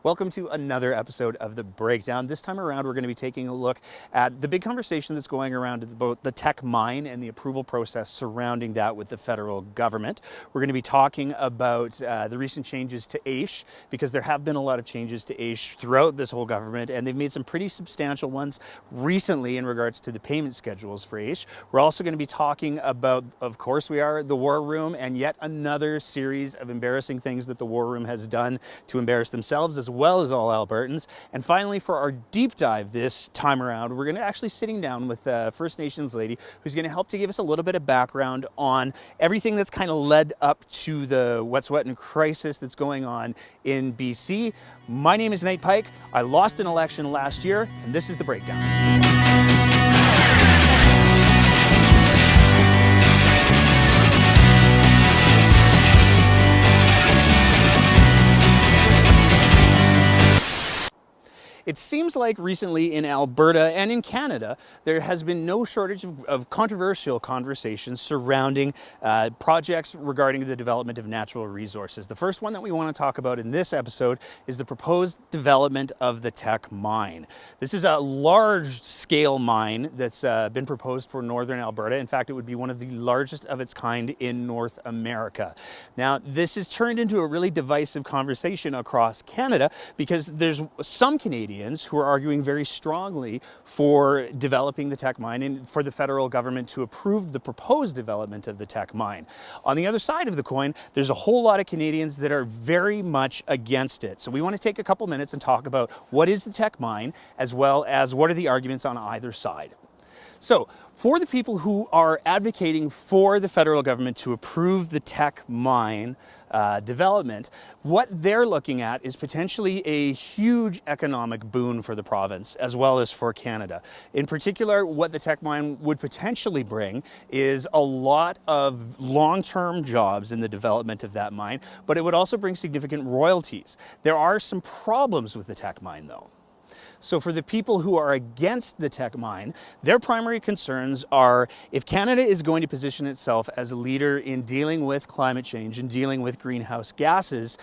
Welcome to another episode of The Breakdown. This time around, we're going to be taking a look at the big conversation that's going around about the Teck mine and the approval process surrounding that with the federal government. We're going to be talking about the recent changes to AISH, because there have been a lot of changes to AISH throughout this whole government, and they've made some pretty substantial ones recently in regards to the payment schedules for AISH. We're also going to be talking about, of course, the War Room, and yet another series of embarrassing things that the War Room has done to embarrass themselves as well as all Albertans. And finally, for our deep dive this time around, we're going to actually sitting down with a First Nations lady who's going to help to give us a little bit of background on everything that's kind of led up to the Wet'suwet'en crisis that's going on in BC. My name is Nate Pike. I lost an election last year, and this is The Breakdown. It seems like recently in Alberta and in Canada, there has been no shortage of controversial conversations surrounding projects regarding the development of natural resources. The first one that we want to talk about in this episode is the proposed development of the Teck mine. This is a large-scale mine that's been proposed for northern Alberta. In fact, it would be one of the largest of its kind in North America. Now, this has turned into a really divisive conversation across Canada because there's some Canadians who are arguing very strongly for developing the Teck mine and for the federal government to approve the proposed development of the Teck mine. On the other side of the coin, there's a whole lot of Canadians that are very much against it. So we want to take a couple minutes and talk about what is the Teck mine, as well as what are the arguments on either side. So, for the people who are advocating for the federal government to approve the Teck mine development, what they're looking at is potentially a huge economic boon for the province as well as for Canada. In particular, what the Teck mine would potentially bring is a lot of long-term jobs in the development of that mine, but it would also bring significant royalties. There are some problems with the Teck mine, though. So for the people who are against the Teck mine, their primary concerns are if Canada is going to position itself as a leader in dealing with climate change and dealing with greenhouse gases,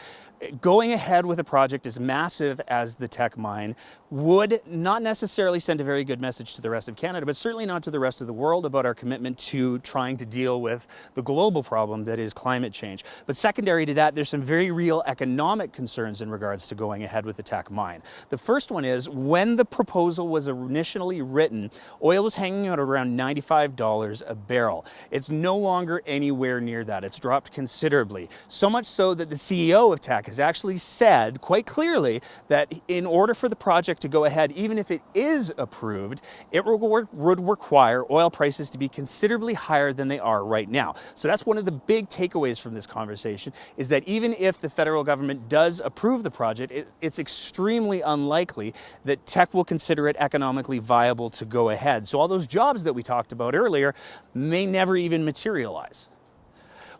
going ahead with a project as massive as the Teck mine would not necessarily send a very good message to the rest of Canada, but certainly not to the rest of the world about our commitment to trying to deal with the global problem that is climate change. But secondary to that, there's some very real economic concerns in regards to going ahead with the Teck mine. The first one is, when the proposal was initially written, oil was hanging out around $95 a barrel. It's no longer anywhere near that. It's dropped considerably. So much so that the CEO of Teck has actually said quite clearly that in order for the project to go ahead, even if it is approved, it would require oil prices to be considerably higher than they are right now. So that's one of the big takeaways from this conversation, is that even if the federal government does approve the project, it's extremely unlikely that Teck will consider it economically viable to go ahead. So all those jobs that we talked about earlier may never even materialize.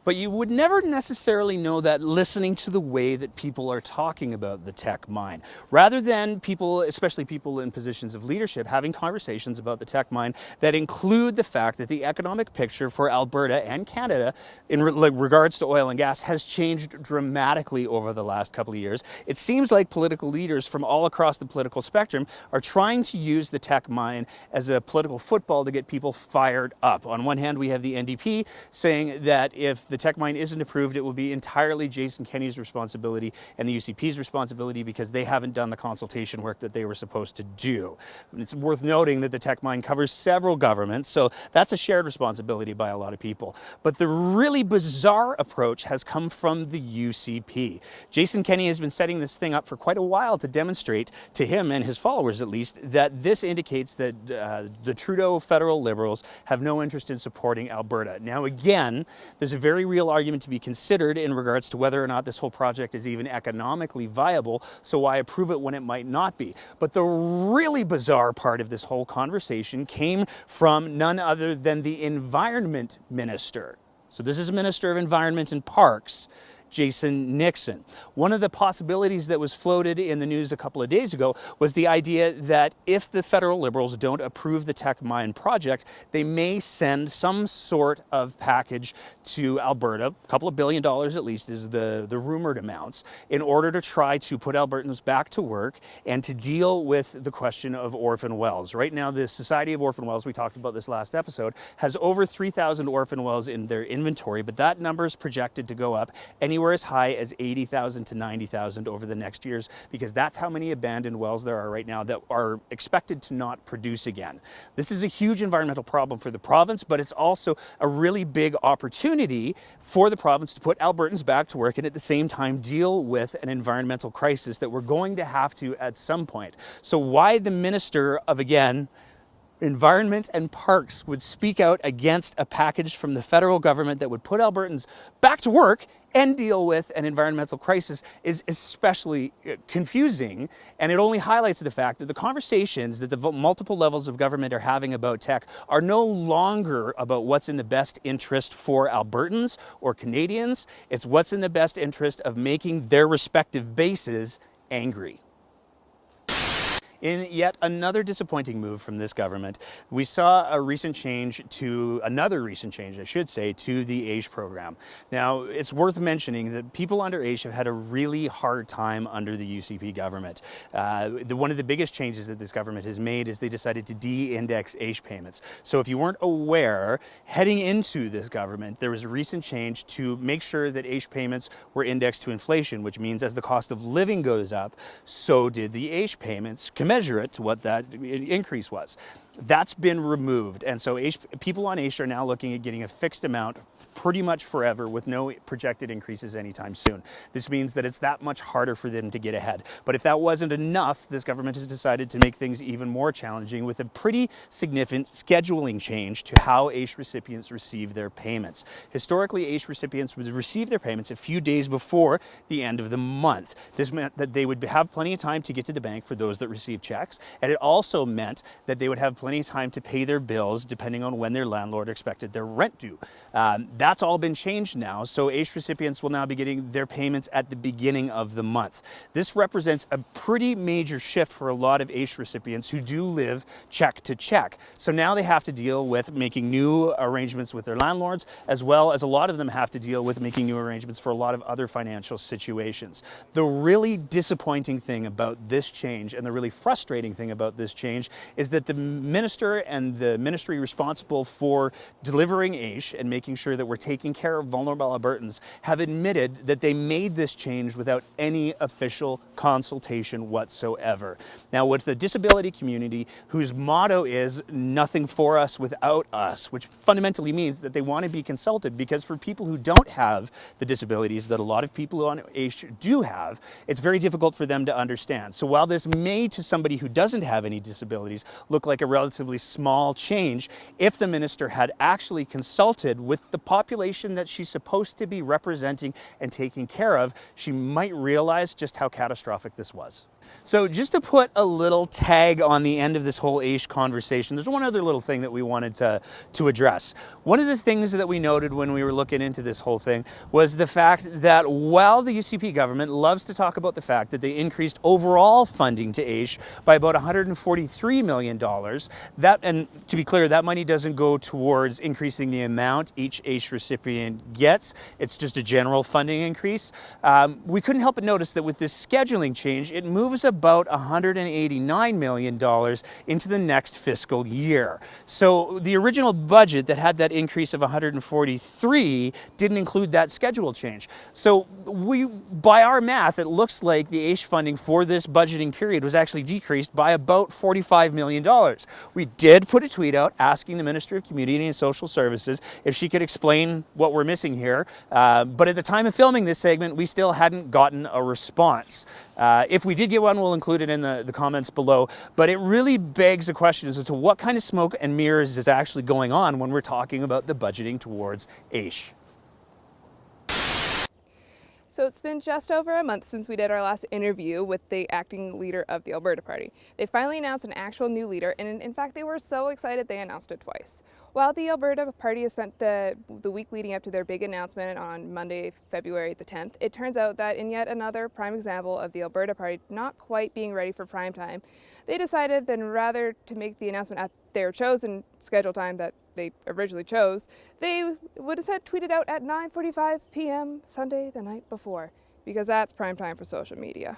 But you would never necessarily know that listening to the way that people are talking about the Teck mine. Rather than people, especially people in positions of leadership, having conversations about the Teck mine that include the fact that the economic picture for Alberta and Canada in regards to oil and gas has changed dramatically over the last couple of years. It seems like political leaders from all across the political spectrum are trying to use the Teck mine as a political football to get people fired up. On one hand, we have the NDP saying that if the Teck mine isn't approved, it will be entirely Jason Kenney's responsibility and the UCP's responsibility because they haven't done the consultation work that they were supposed to do. It's worth noting that the Teck mine covers several governments, so that's a shared responsibility by a lot of people. But the really bizarre approach has come from the UCP. Jason Kenney has been setting this thing up for quite a while to demonstrate to him and his followers, at least, that this indicates that the Trudeau federal Liberals have no interest in supporting Alberta. Now, again, there's a very real argument to be considered in regards to whether or not this whole project is even economically viable, so why approve it when it might not be? But the really bizarre part of this whole conversation came from none other than the Environment Minister. So this is a Minister of Environment and Parks, Jason Nixon. One of the possibilities that was floated in the news a couple of days ago was the idea that if the federal Liberals don't approve the Teck mine project, they may send some sort of package to Alberta, a couple of $1 billion at least is the rumored amounts, in order to try to put Albertans back to work and to deal with the question of orphan wells. Right now, the Society of Orphan Wells, we talked about this last episode, has over 3,000 orphan wells in their inventory, but that number is projected to go up anywhere as high as 80,000 to 90,000 over the next years, because that's how many abandoned wells there are right now that are expected to not produce again. This is a huge environmental problem for the province, but it's also a really big opportunity for the province to put Albertans back to work and at the same time deal with an environmental crisis that we're going to have to at some point. So why the Minister of, again, Environment and Parks would speak out against a package from the federal government that would put Albertans back to work and deal with an environmental crisis is especially confusing, and it only highlights the fact that the conversations that the multiple levels of government are having about Teck are no longer about what's in the best interest for Albertans or Canadians. It's what's in the best interest of making their respective bases angry. In yet another disappointing move from this government, we saw another recent change, to the AISH program. Now, it's worth mentioning that people under AISH have had a really hard time under the UCP government. One of the biggest changes that this government has made is they decided to de-index AISH payments. So if you weren't aware, heading into this government, there was a recent change to make sure that AISH payments were indexed to inflation, which means as the cost of living goes up, so did the AISH payments, commensurate to what that increase was. That's been removed, and so people on AISH are now looking at getting a fixed amount pretty much forever with no projected increases anytime soon. This means that it's that much harder for them to get ahead. But if that wasn't enough, this government has decided to make things even more challenging with a pretty significant scheduling change to how AISH recipients receive their payments. Historically, AISH recipients would receive their payments a few days before the end of the month. This meant that they would have plenty of time to get to the bank for those that receive checks, and it also meant that they would have plenty of time to pay their bills depending on when their landlord expected their rent due. That's all been changed now, so AISH recipients will now be getting their payments at the beginning of the month. This represents a pretty major shift for a lot of AISH recipients who do live check to check. So now they have to deal with making new arrangements with their landlords, as well as a lot of them have to deal with making new arrangements for a lot of other financial situations. The really disappointing thing about this change, and the really frustrating thing about this change, is that the minister and the ministry responsible for delivering AISH and making sure that we're taking care of vulnerable Albertans have admitted that they made this change without any official consultation whatsoever. Now, with the disability community, whose motto is nothing for us without us, which fundamentally means that they want to be consulted, because for people who don't have the disabilities that a lot of people on AISH do have, it's very difficult for them to understand. So while this may, to somebody who doesn't have any disabilities, look like a relatively small change, if the minister had actually consulted with the population that she's supposed to be representing and taking care of, she might realize just how catastrophic this was. So just to put a little tag on the end of this whole AISH conversation, there's one other little thing that we wanted to address. One of the things that we noted when we were looking into this whole thing was the fact that while the UCP government loves to talk about the fact that they increased overall funding to AISH by about $143 million, that, and to be clear, that money doesn't go towards increasing the amount each AISH recipient gets. It's just a general funding increase. We couldn't help but notice that with this scheduling change, it moves about $189 million into the next fiscal year. So the original budget that had that increase of 143 didn't include that schedule change. So by our math, it looks like the AISH funding for this budgeting period was actually decreased by about $45 million. We did put a tweet out asking the Minister of Community and Social Services if she could explain what we're missing here, but at the time of filming this segment, we still hadn't gotten a response. If we did get one, we'll include it in the comments below, but it really begs the question as to what kind of smoke and mirrors is actually going on when we're talking about the budgeting towards AISH. So it's been just over a month since we did our last interview with the acting leader of the Alberta Party. They finally announced an actual new leader, and in fact they were so excited they announced it twice. While the Alberta Party has spent the week leading up to their big announcement on Monday, February the 10th, it turns out that in yet another prime example of the Alberta Party not quite being ready for prime time, they decided then rather to make the announcement at their chosen schedule time that they originally chose, they would have tweeted out at 9:45 p.m. Sunday the night before, because that's prime time for social media.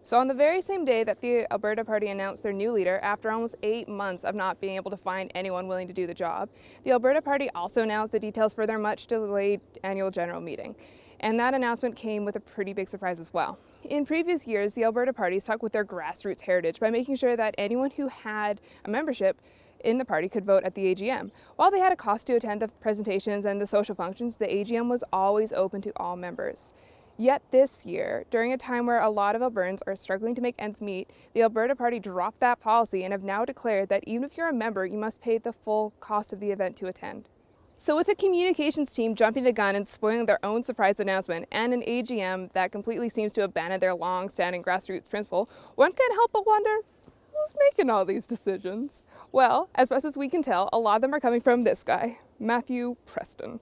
So on the very same day that the Alberta Party announced their new leader, after almost 8 months of not being able to find anyone willing to do the job, the Alberta Party also announced the details for their much delayed annual general meeting. And that announcement came with a pretty big surprise as well. In previous years, the Alberta Party stuck with their grassroots heritage by making sure that anyone who had a membership in the party could vote at the AGM. While they had a cost to attend the presentations and the social functions, the AGM was always open to all members. Yet this year, during a time where a lot of Albertans are struggling to make ends meet, the Alberta Party dropped that policy and have now declared that even if you're a member, you must pay the full cost of the event to attend. So with a communications team jumping the gun and spoiling their own surprise announcement, and an AGM that completely seems to abandon their long-standing grassroots principle, one can't help but wonder, who's making all these decisions? Well, as best as we can tell, a lot of them are coming from this guy, Matthew Preston.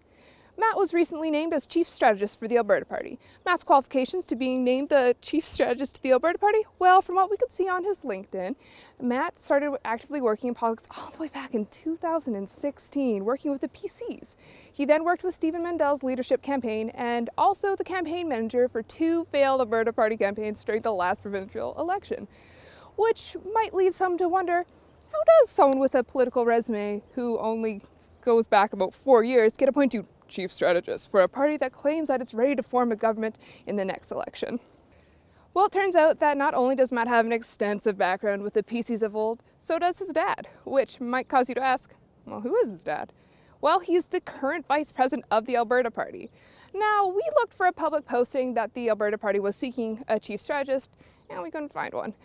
Matt was recently named as Chief Strategist for the Alberta Party. Matt's qualifications to being named the Chief Strategist to the Alberta Party? Well, from what we could see on his LinkedIn, Matt started actively working in politics all the way back in 2016, working with the PCs. He then worked with Stephen Mendel's leadership campaign and also the campaign manager for 2 failed Alberta Party campaigns during the last provincial election, which might lead some to wonder, how does someone with a political resume who only goes back about 4 years get appointed Chief Strategist for a party that claims that it's ready to form a government in the next election? Well, it turns out that not only does Matt have an extensive background with the PCs of old, so does his dad, which might cause you to ask, well, who is his dad? Well, he's the current Vice President of the Alberta Party. Now, we looked for a public posting that the Alberta Party was seeking a Chief Strategist, and we couldn't find one.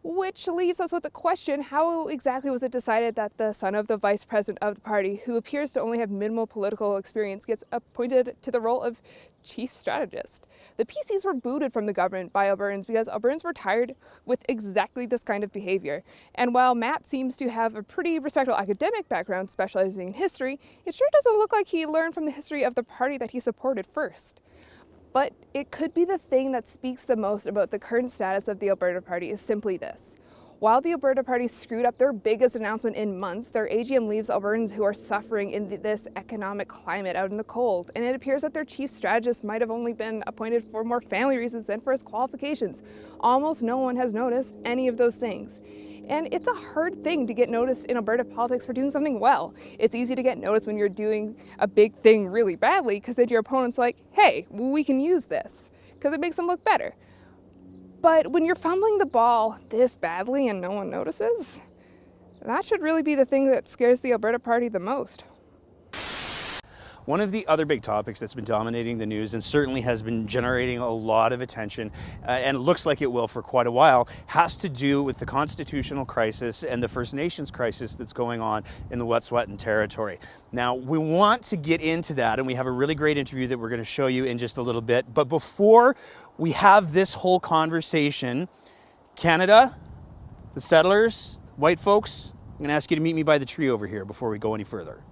Which leaves us with the question, how exactly was it decided that the son of the vice president of the party, who appears to only have minimal political experience, gets appointed to the role of chief strategist? The PCs were booted from the government by Albertans because Albertans were tired with exactly this kind of behavior. And while Matt seems to have a pretty respectable academic background specializing in history, it sure doesn't look like he learned from the history of the party that he supported first. But it could be the thing that speaks the most about the current status of the Alberta Party is simply this. While the Alberta Party screwed up their biggest announcement in months, their AGM leaves Albertans who are suffering in this economic climate out in the cold. And it appears that their chief strategist might have only been appointed for more family reasons than for his qualifications. Almost no one has noticed any of those things. And it's a hard thing to get noticed in Alberta politics for doing something well. It's easy to get noticed when you're doing a big thing really badly, because then your opponent's like, hey, we can use this, because it makes them look better. But when you're fumbling the ball this badly and no one notices, that should really be the thing that scares the Alberta Party the most. One of the other big topics that's been dominating the news and certainly has been generating a lot of attention, and looks like it will for quite a while, has to do with the constitutional crisis and the First Nations crisis that's going on in the Wet'suwet'en territory. Now, we want to get into that, and we have a really great interview that we're going to show you in just a little bit. But before we have this whole conversation, Canada, the settlers, white folks, I'm going to ask you to meet me by the tree over here before we go any further.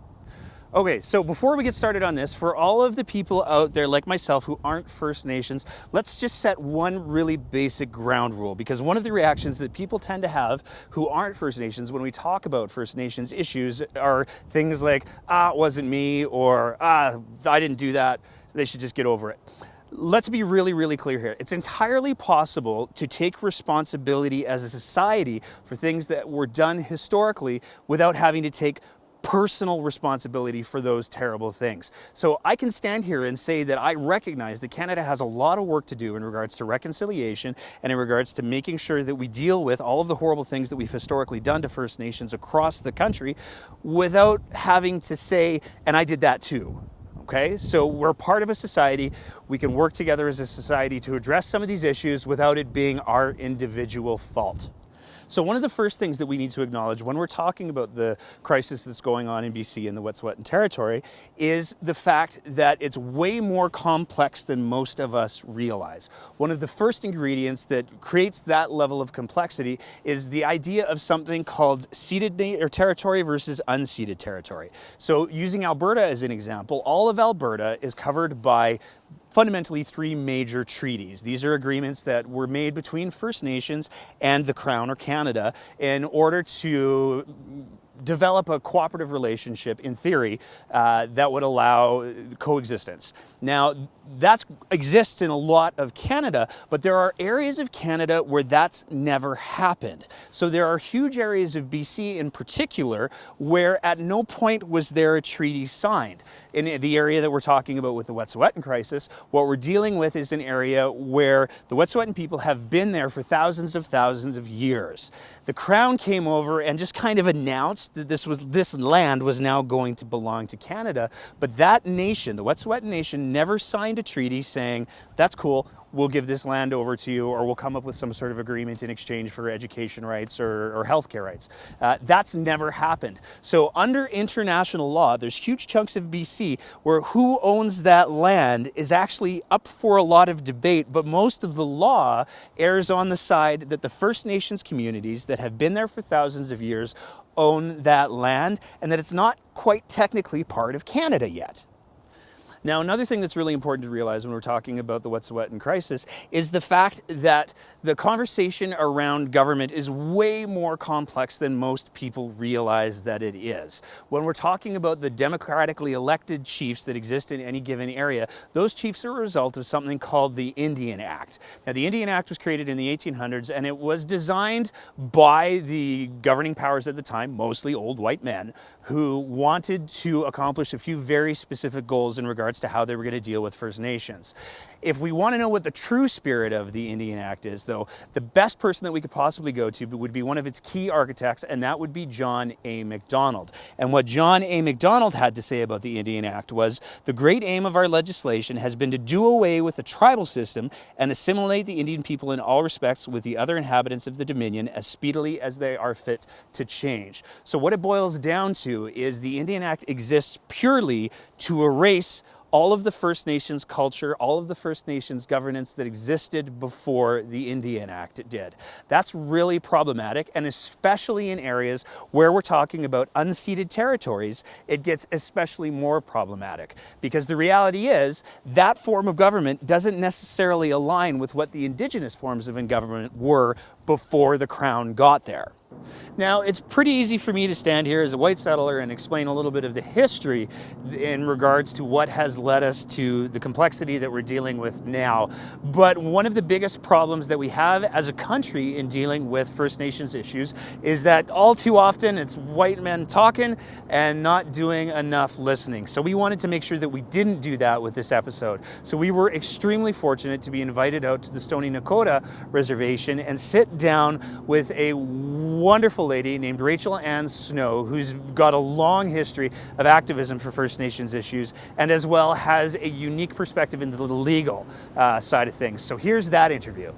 Okay, so before we get started on this, for all of the people out there like myself who aren't First Nations, let's just set one really basic ground rule, because one of the reactions that people tend to have who aren't First Nations when we talk about First Nations issues are things like, it wasn't me, or I didn't do that, they should just get over it. Let's be really, really clear here. It's entirely possible to take responsibility as a society for things that were done historically without having to take personal responsibility for those terrible things. So I can stand here and say that I recognize that Canada has a lot of work to do in regards to reconciliation and in regards to making sure that we deal with all of the horrible things that we've historically done to First Nations across the country without having to say, and I did that too. Okay, so we're part of a society. We can work together as a society to address some of these issues without it being our individual fault. So one of the first things that we need to acknowledge when we're talking about the crisis that's going on in BC in the Wet'suwet'en Territory is the fact that it's way more complex than most of us realize. One of the first ingredients that creates that level of complexity is the idea of something called ceded territory versus unceded territory. So using Alberta as an example, all of Alberta is covered by fundamentally three major treaties. These are agreements that were made between First Nations and the Crown or Canada in order to develop a cooperative relationship, in theory, that would allow coexistence. Now, that exists in a lot of Canada, but there are areas of Canada where that's never happened. So there are huge areas of BC in particular where at no point was there a treaty signed. In the area that we're talking about with the Wet'suwet'en crisis, what we're dealing with is an area where the Wet'suwet'en people have been there for thousands of years. The Crown came over and just kind of announced that this land was now going to belong to Canada, but that nation, the Wet'suwet'en Nation, never signed a treaty saying, that's cool, we'll give this land over to you, or we'll come up with some sort of agreement in exchange for education rights or healthcare rights. That's never happened. So under international law, there's huge chunks of BC where who owns that land is actually up for a lot of debate, but most of the law errs on the side that the First Nations communities that have been there for thousands of years own that land, and that it's not quite technically part of Canada yet. Now, another thing that's really important to realize when we're talking about the Wet'suwet'en crisis is the fact that the conversation around government is way more complex than most people realize that it is. When we're talking about the democratically elected chiefs that exist in any given area, those chiefs are a result of something called the Indian Act. Now, the Indian Act was created in the 1800s, and it was designed by the governing powers at the time, mostly old white men, who wanted to accomplish a few very specific goals in regards to how they were going to deal with First Nations. If we want to know what the true spirit of the Indian Act is, though, the best person that we could possibly go to would be one of its key architects, and that would be John A. Macdonald. And what John A. Macdonald had to say about the Indian Act was, the great aim of our legislation has been to do away with the tribal system and assimilate the Indian people in all respects with the other inhabitants of the Dominion as speedily as they are fit to change. So what it boils down to is the Indian Act exists purely to erase all of the First Nations culture, all of the First Nations governance that existed before the Indian Act did. That's really problematic, and especially in areas where we're talking about unceded territories, it gets especially more problematic. Because the reality is, that form of government doesn't necessarily align with what the Indigenous forms of government were before the Crown got there. Now, it's pretty easy for me to stand here as a white settler and explain a little bit of the history in regards to what has led us to the complexity that we're dealing with now. But one of the biggest problems that we have as a country in dealing with First Nations issues is that all too often it's white men talking and not doing enough listening. So we wanted to make sure that we didn't do that with this episode. So we were extremely fortunate to be invited out to the Stoney Nakoda reservation and sit down with a wonderful lady named Rachel Ann Snow, who's got a long history of activism for First Nations issues, and as well has a unique perspective into the legal side of things. So here's that interview.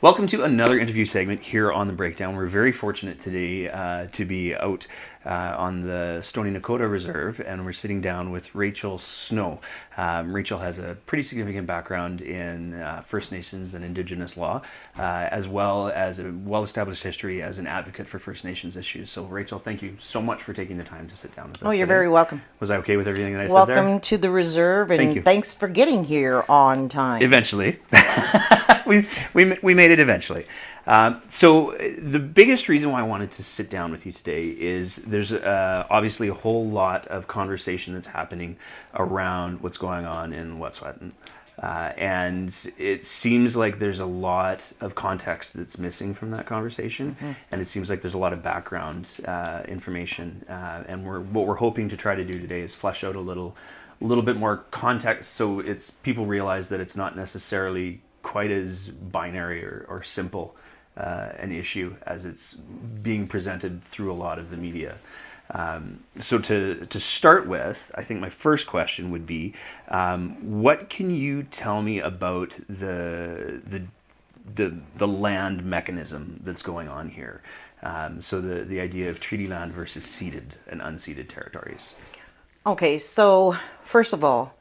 Welcome to another interview segment here on The Breakdown. We're very fortunate today to be out on the Stoney Nakoda Reserve, and we're sitting down with Rachel Snow. Rachel has a pretty significant background in First Nations and Indigenous law, as well as a well-established history as an advocate for First Nations issues. So Rachel, thank you so much for taking the time to sit down with us. Oh, you're today. very welcome. Was I okay with everything that I said there? Welcome to the reserve, and Thank you. thanks for getting here on time. Eventually. we made it eventually. So the biggest reason why I wanted to sit down with you today is there's obviously a whole lot of conversation that's happening around what's going on in Wet'suwet'en. And it seems like there's a lot of context that's missing from that conversation, and it seems like there's a lot of background information. And what we're hoping to try to do today is flesh out a little bit more context, so it's people realize that it's not necessarily quite as binary or simple an issue as it's being presented through a lot of the media. So to start with, I think my first question would be, what can you tell me about the the land mechanism that's going on here. So the idea of treaty land versus ceded and unceded territories. Okay, so first of all,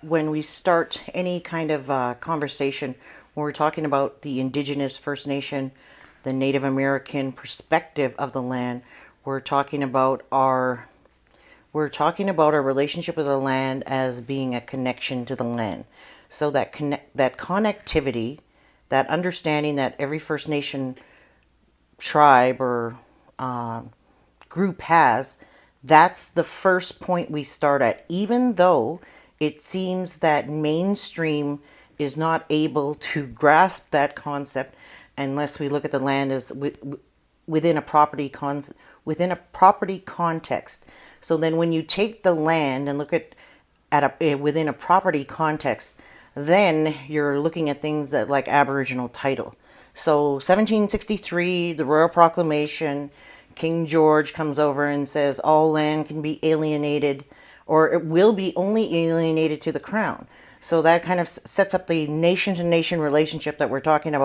when we start any kind of conversation, when we're talking about the Indigenous First Nation, the Native American perspective of the land, we're talking about our relationship with the land as being a connection to the land. So that connectivity, that understanding that every First Nation tribe or group has, that's the first point we start at. Even though it seems that mainstream is not able to grasp that concept unless we look at the land as within a property context. So then when you take the land and look at within a property context, then you're looking at things that like Aboriginal title. So 1763, the Royal Proclamation, King George comes over and says all land can be alienated, or it will be only alienated to the crown. So that kind of sets up the nation-to-nation relationship that we're talking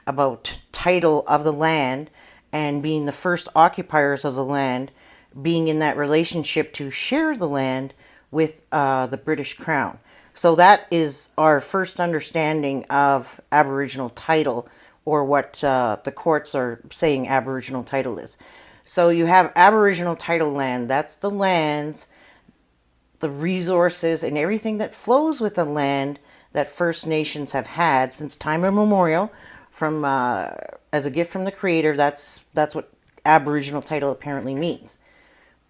about title of the land and being the first occupiers of the land, being in that relationship to share the land with the British Crown. So that is our first understanding of Aboriginal title, or what the courts are saying Aboriginal title is. So you have Aboriginal title land. That's the lands, the resources, and everything that flows with the land that First Nations have had since time immemorial, from as a gift from the Creator. That's what Aboriginal title apparently means.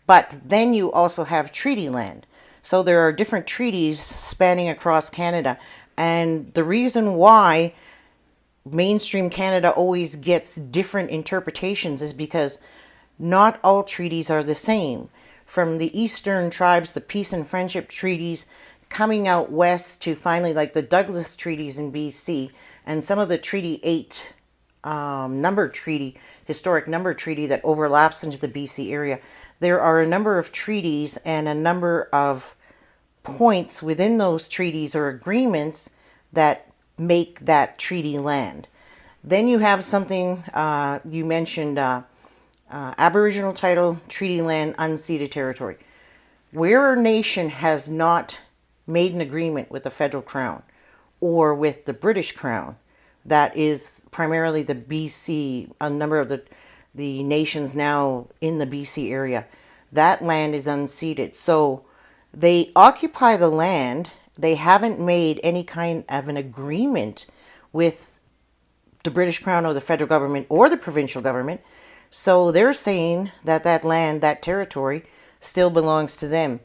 But then you also have treaty land. So there are different treaties spanning across Canada, and the reason why mainstream Canada always gets different interpretations is because not all treaties are the same. From the Eastern tribes, the peace and friendship treaties, coming out west to finally like the Douglas treaties in BC, and some of the Treaty 8 historic number treaty that overlaps into the BC area. There are a number of treaties and a number of points within those treaties or agreements that make that treaty land. Then you have something you mentioned, Aboriginal title, treaty land, unceded territory. Where a nation has not made an agreement with the federal crown or with the British crown, that is primarily the BC, a number of the nations now in the BC area, that land is unceded. So they occupy the land. They haven't made any kind of an agreement with the British Crown or the federal government or the provincial government. So they're saying that that land, that territory, still belongs to them.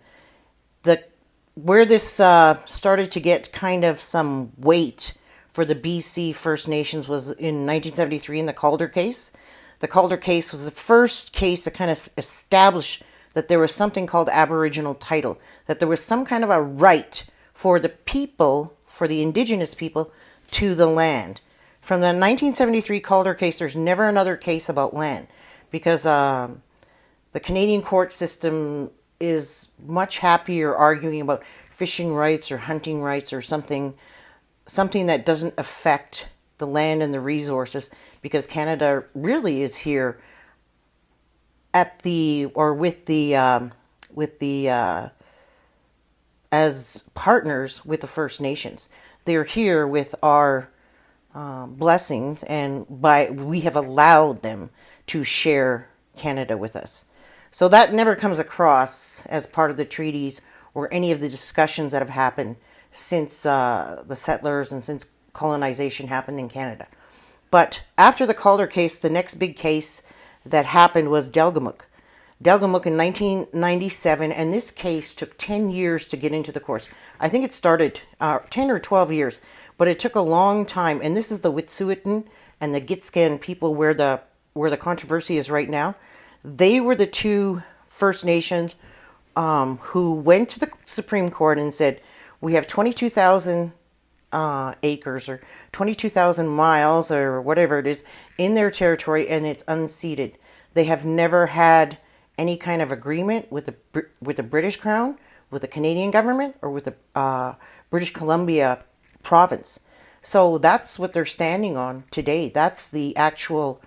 Where this started to get kind of some weight for the BC First Nations was in 1973 in the Calder case. The Calder case was the first case that kind of established that there was something called Aboriginal title, that there was some kind of a right for the people, for the Indigenous people, to the land. From the 1973 Calder case, there's never another case about land, because the Canadian court system is much happier arguing about fishing rights or hunting rights or something that doesn't affect the land and the resources, because Canada really is here at the, or with the as partners with the First Nations. They're here with our blessings, and we have allowed them to share Canada with us. So that never comes across as part of the treaties or any of the discussions that have happened since the settlers and since colonization happened in Canada. But after the Calder case, the next big case that happened was Delgamuukw. Delgamuukw in 1997, and this case took 10 years to get into the courts. I think it started 10 or 12 years, but it took a long time. And this is the Wet'suwet'en and the Gitxaala people where the controversy is right now. They were the two First Nations who went to the Supreme Court and said, we have 22,000 acres or 22,000 miles or whatever it is in their territory, and it's unceded. They have never had any kind of agreement with the British Crown, with the Canadian government, or with the British Columbia province. So that's what they're standing on today. That's the actual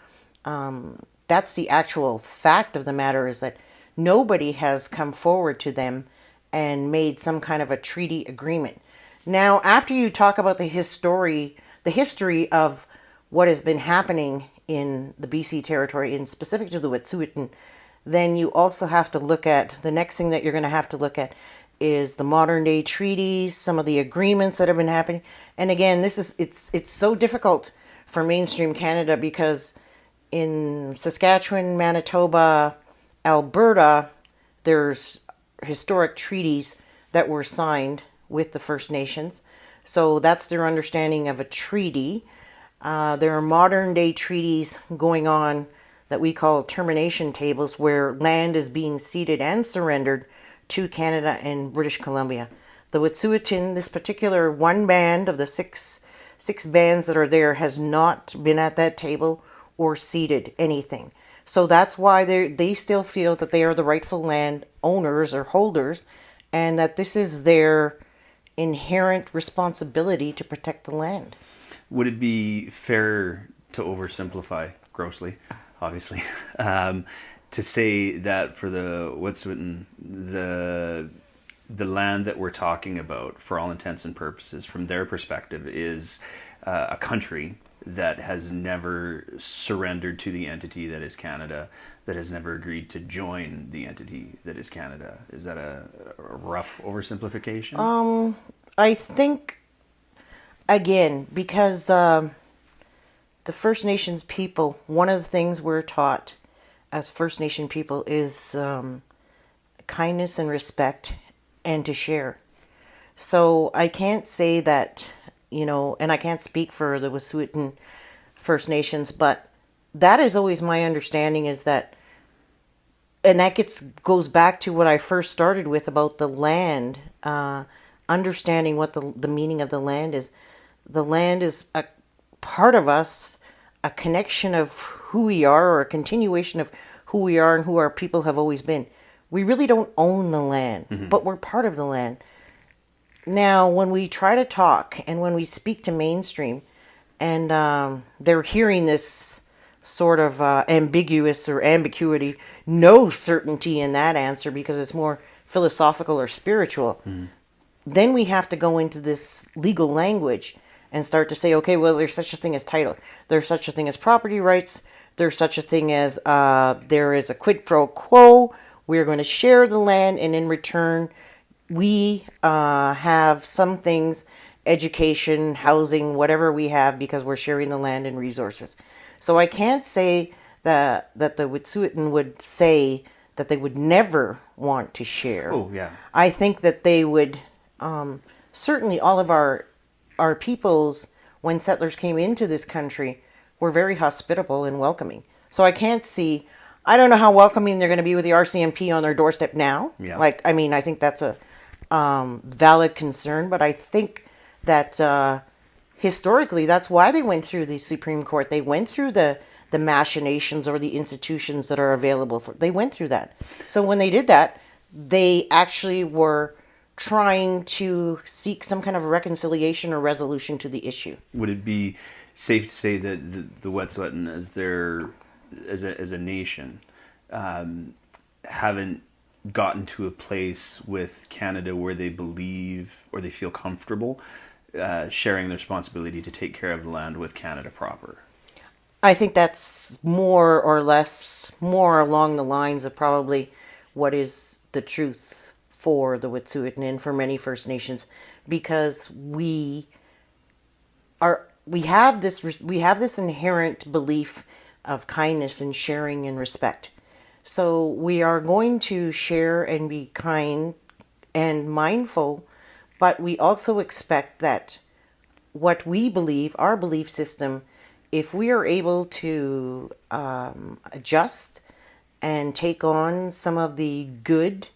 fact of the matter, is that nobody has come forward to them and made some kind of a treaty agreement. Now, after you talk about the history of what has been happening in the BC territory, in specific to the Wet'suwet'en, then you also have to look at, the next thing that you're going to have to look at is the modern day treaties, some of the agreements that have been happening. And again, it's so difficult for mainstream Canada, because in Saskatchewan, Manitoba, Alberta, there's historic treaties that were signed with the First Nations. So that's their understanding of a treaty. There are modern day treaties going on that we call termination tables, where land is being ceded and surrendered to Canada and British Columbia. The Wet'suwet'en, this particular one band of the six bands that are there, has not been at that table or ceded anything. So that's why they still feel that they are the rightful land owners or holders, and that this is their inherent responsibility to protect the land. Would it be fair to oversimplify grossly, obviously, to say that for the Wet'suwet'en, the land that we're talking about, for all intents and purposes, from their perspective, is a country that has never surrendered to the entity that is Canada, that has never agreed to join the entity that is Canada? Is that a rough oversimplification? I think, again, because the First Nations people, one of the things we're taught as First Nation people is kindness and respect, and to share. So I can't say that, and I can't speak for the Wet'suwet'en First Nations, but that is always my understanding, is that, and that goes back to what I first started with about the land, understanding what the meaning of the land is. The land is a part of us, a connection of who we are, or a continuation of who we are and who our people have always been. We really don't own the land, but we're part of the land. Now, when we try to talk and when we speak to mainstream, and they're hearing this sort of ambiguous or ambiguity, no certainty in that answer because it's more philosophical or spiritual, then we have to go into this legal language and start to say, okay, well, there's such a thing as title. There's such a thing as property rights. There's such a thing as there is a quid pro quo. We're going to share the land, and in return, we have some things, education, housing, whatever we have, because we're sharing the land and resources. So I can't say that the Wet'suwet'en would say that they would never want to share. Oh, yeah. I think that they would, certainly all of our peoples, when settlers came into this country, were very hospitable and welcoming. So I can't see, I don't know how welcoming they're going to be with the RCMP on their doorstep now. Yeah. I think that's a valid concern, but I think that historically, that's why they went through the Supreme Court. They went through the machinations or the institutions that are available for. They went through that. So when they did that, they actually were trying to seek some kind of reconciliation or resolution to the issue. Would it be safe to say that the Wet'suwet'en, as a nation, haven't gotten to a place with Canada where they believe or they feel comfortable sharing the responsibility to take care of the land with Canada proper? I think that's more or less more along the lines of probably what is the truth for the Wet'suwet'en and for many First Nations, because we have this inherent belief of kindness and sharing and respect. So we are going to share and be kind and mindful, but we also expect that what we believe, our belief system, if we are able to adjust and take on some of the good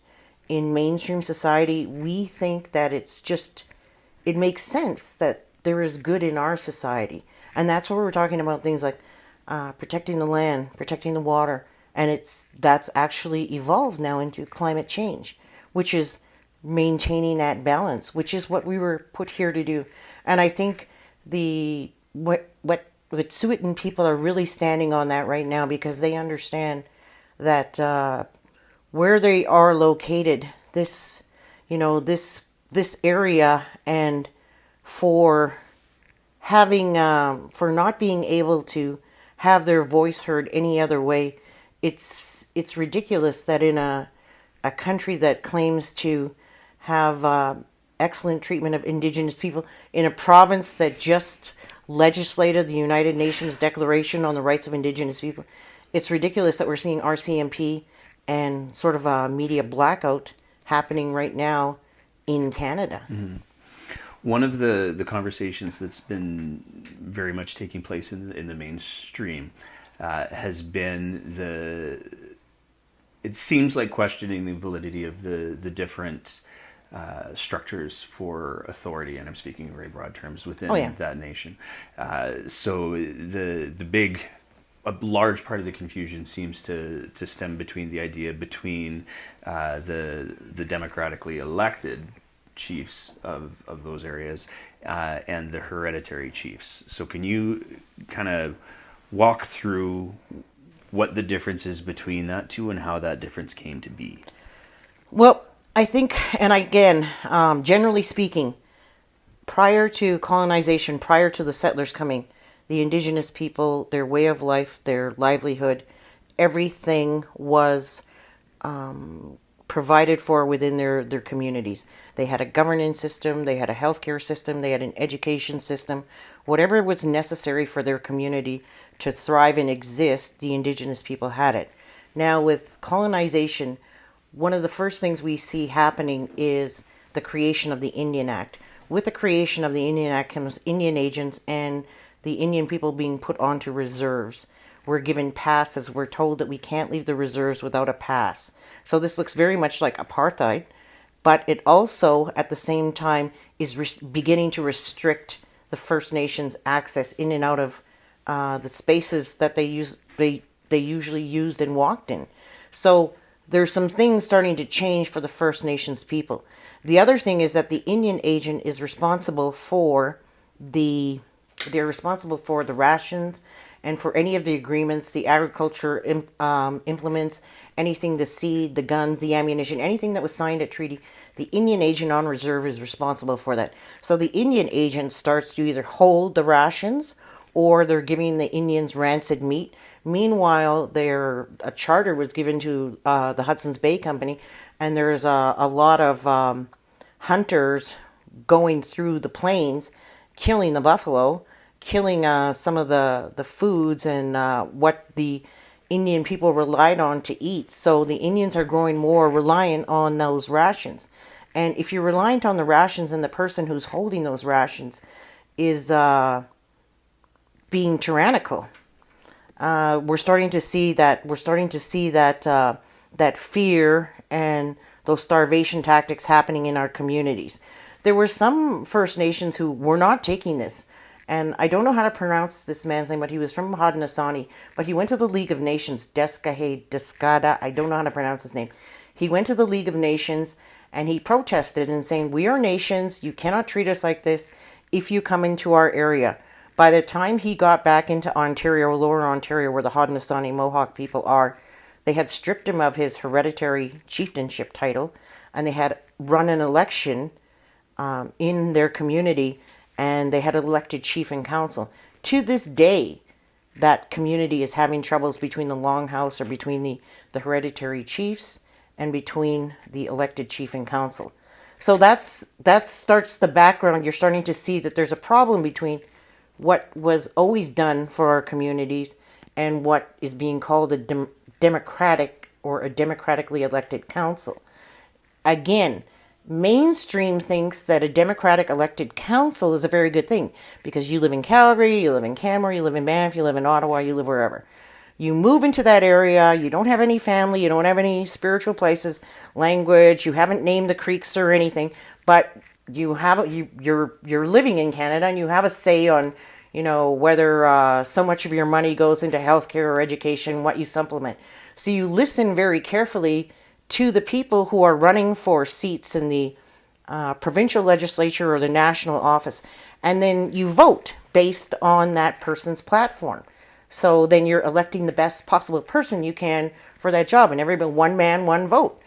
in mainstream society, we think that it makes sense that there is good in our society. And that's where we're talking about things like protecting the land, protecting the water, and that's actually evolved now into climate change, which is maintaining that balance, which is what we were put here to do. And I think the what Wet'suwet'en people are really standing on that right now, because they understand that where they are located, this this area, and for having for not being able to have their voice heard any other way, it's ridiculous that in a country that claims to have excellent treatment of Indigenous people, in a province that just legislated the United Nations Declaration on the Rights of Indigenous People, it's ridiculous that we're seeing RCMP and sort of a media blackout happening right now in Canada. Mm-hmm. One of the conversations that's been very much taking place in the mainstream has been it seems like questioning the validity of the different structures for authority, and I'm speaking in very broad terms within that nation. So a large part of the confusion seems to stem between the idea between the democratically elected chiefs of those areas and the hereditary chiefs. So can you kind of walk through what the difference is between that two and how that difference came to be? Well, I think, and again, generally speaking, prior to colonization, prior to the settlers coming, the Indigenous people, their way of life, their livelihood, everything was provided for within their communities. They had a governance system, they had a healthcare system, they had an education system. Whatever was necessary for their community to thrive and exist, the Indigenous people had it. Now with colonization, one of the first things we see happening is the creation of the Indian Act. With the creation of the Indian Act comes Indian agents and the Indian people being put onto reserves. We're given passes. We're told that we can't leave the reserves without a pass. So this looks very much like apartheid, but it also, at the same time, is beginning to restrict the First Nations access in and out of the spaces that they usually used and walked in. So there's some things starting to change for the First Nations people. The other thing is that the Indian agent is responsible for they're responsible for the rations and for any of the agreements, the agriculture implements, anything, the seed, the guns, the ammunition, anything that was signed at treaty, the Indian agent on reserve is responsible for that. So the Indian agent starts to either hold the rations or they're giving the Indians rancid meat. Meanwhile, a charter was given to the Hudson's Bay Company, and there's a lot of hunters going through the plains, killing the buffalo, killing some of the foods and what the Indian people relied on to eat. So the Indians are growing more reliant on those rations. And if you're reliant on the rations and the person who's holding those rations is being tyrannical, we're starting to see that that fear and those starvation tactics happening in our communities. There were some First Nations who were not taking this. And I don't know how to pronounce this man's name, but he was from Haudenosaunee. But he went to the League of Nations, Descada, I don't know how to pronounce his name. He went to the League of Nations and he protested and saying, we are nations, you cannot treat us like this if you come into our area. By the time he got back into Ontario, Lower Ontario, where the Haudenosaunee Mohawk people are, they had stripped him of his hereditary chieftainship title, and they had run an election in their community, and they had an elected chief and council. To this day, that community is having troubles between the Longhouse, or between the hereditary chiefs, and between the elected chief and council. So that starts the background. You're starting to see that there's a problem between what was always done for our communities and what is being called a democratic or a democratically elected council. Again, mainstream thinks that a democratic elected council is a very good thing because you live in Calgary, you live in Canmore, you live in Banff, you live in Ottawa, you live wherever. You move into that area, you don't have any family, you don't have any spiritual places, language, you haven't named the creeks or anything, but you're living in Canada and you have a say on, whether so much of your money goes into healthcare or education, what you supplement. So you listen very carefully to the people who are running for seats in the provincial legislature or the national office, and then you vote based on that person's platform. So then you're electing the best possible person you can for that job, and everybody, one man, one vote.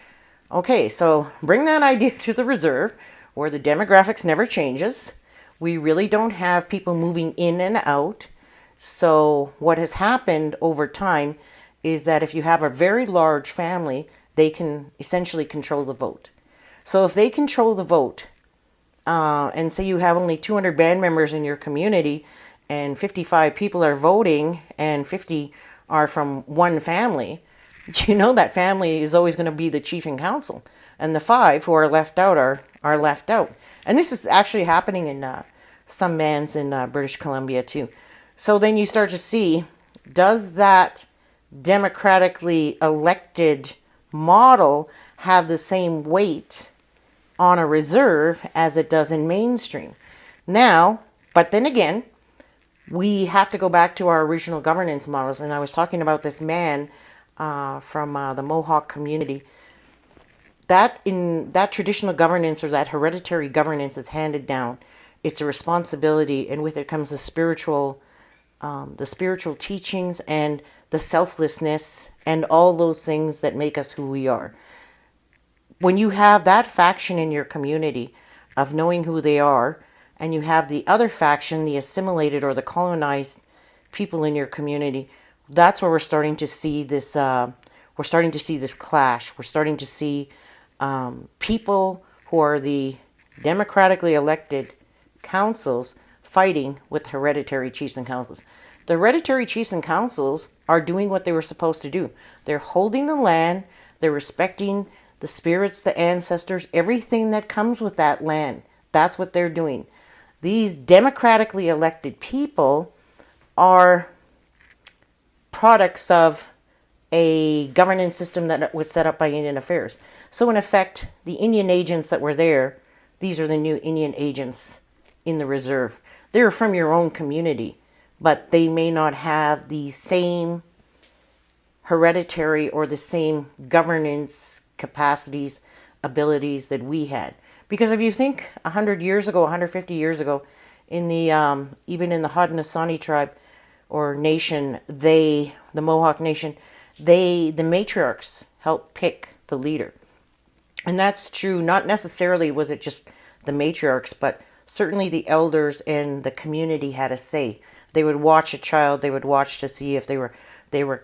Okay, so bring that idea to the reserve, where the demographics never changes. We really don't have people moving in and out. So what has happened over time is that if you have a very large family, they can essentially control the vote. So if they control the vote, and say you have only 200 band members in your community, and 55 people are voting, and 50 are from one family, you know that family is always going to be the chief and council, and the 5 who are left out are left out. And this is actually happening in some bands in British Columbia too. So then you start to see, does that democratically elected model have the same weight on a reserve as it does in mainstream? Now, but then again, we have to go back to our original governance models. And I was talking about this man from the Mohawk community. That in that traditional governance, or that hereditary governance, is handed down. It's a responsibility, and with it comes the spiritual teachings and the selflessness and all those things that make us who we are. When you have that faction in your community of knowing who they are, and you have the other faction, the assimilated or the colonized people in your community, that's where we're starting to see this. We're starting to see this clash. We're starting to see people who are the democratically elected councils fighting with hereditary chiefs and councils. The hereditary chiefs and councils are doing what they were supposed to do. They're holding the land. They're respecting the spirits, the ancestors, everything that comes with that land. That's what they're doing. These democratically elected people are products of a governance system that was set up by Indian Affairs. So in effect, the Indian agents that were there, these are the new Indian agents in the reserve. They're from your own community, but they may not have the same hereditary or the same governance capacities, abilities that we had. Because if you think 100 years ago, 150 years ago, in the even in the Haudenosaunee tribe or nation, the Mohawk nation, the matriarchs helped pick the leader. And that's true, not necessarily was it just the matriarchs, but certainly the elders and the community had a say. They would watch a child, they would watch to see if they were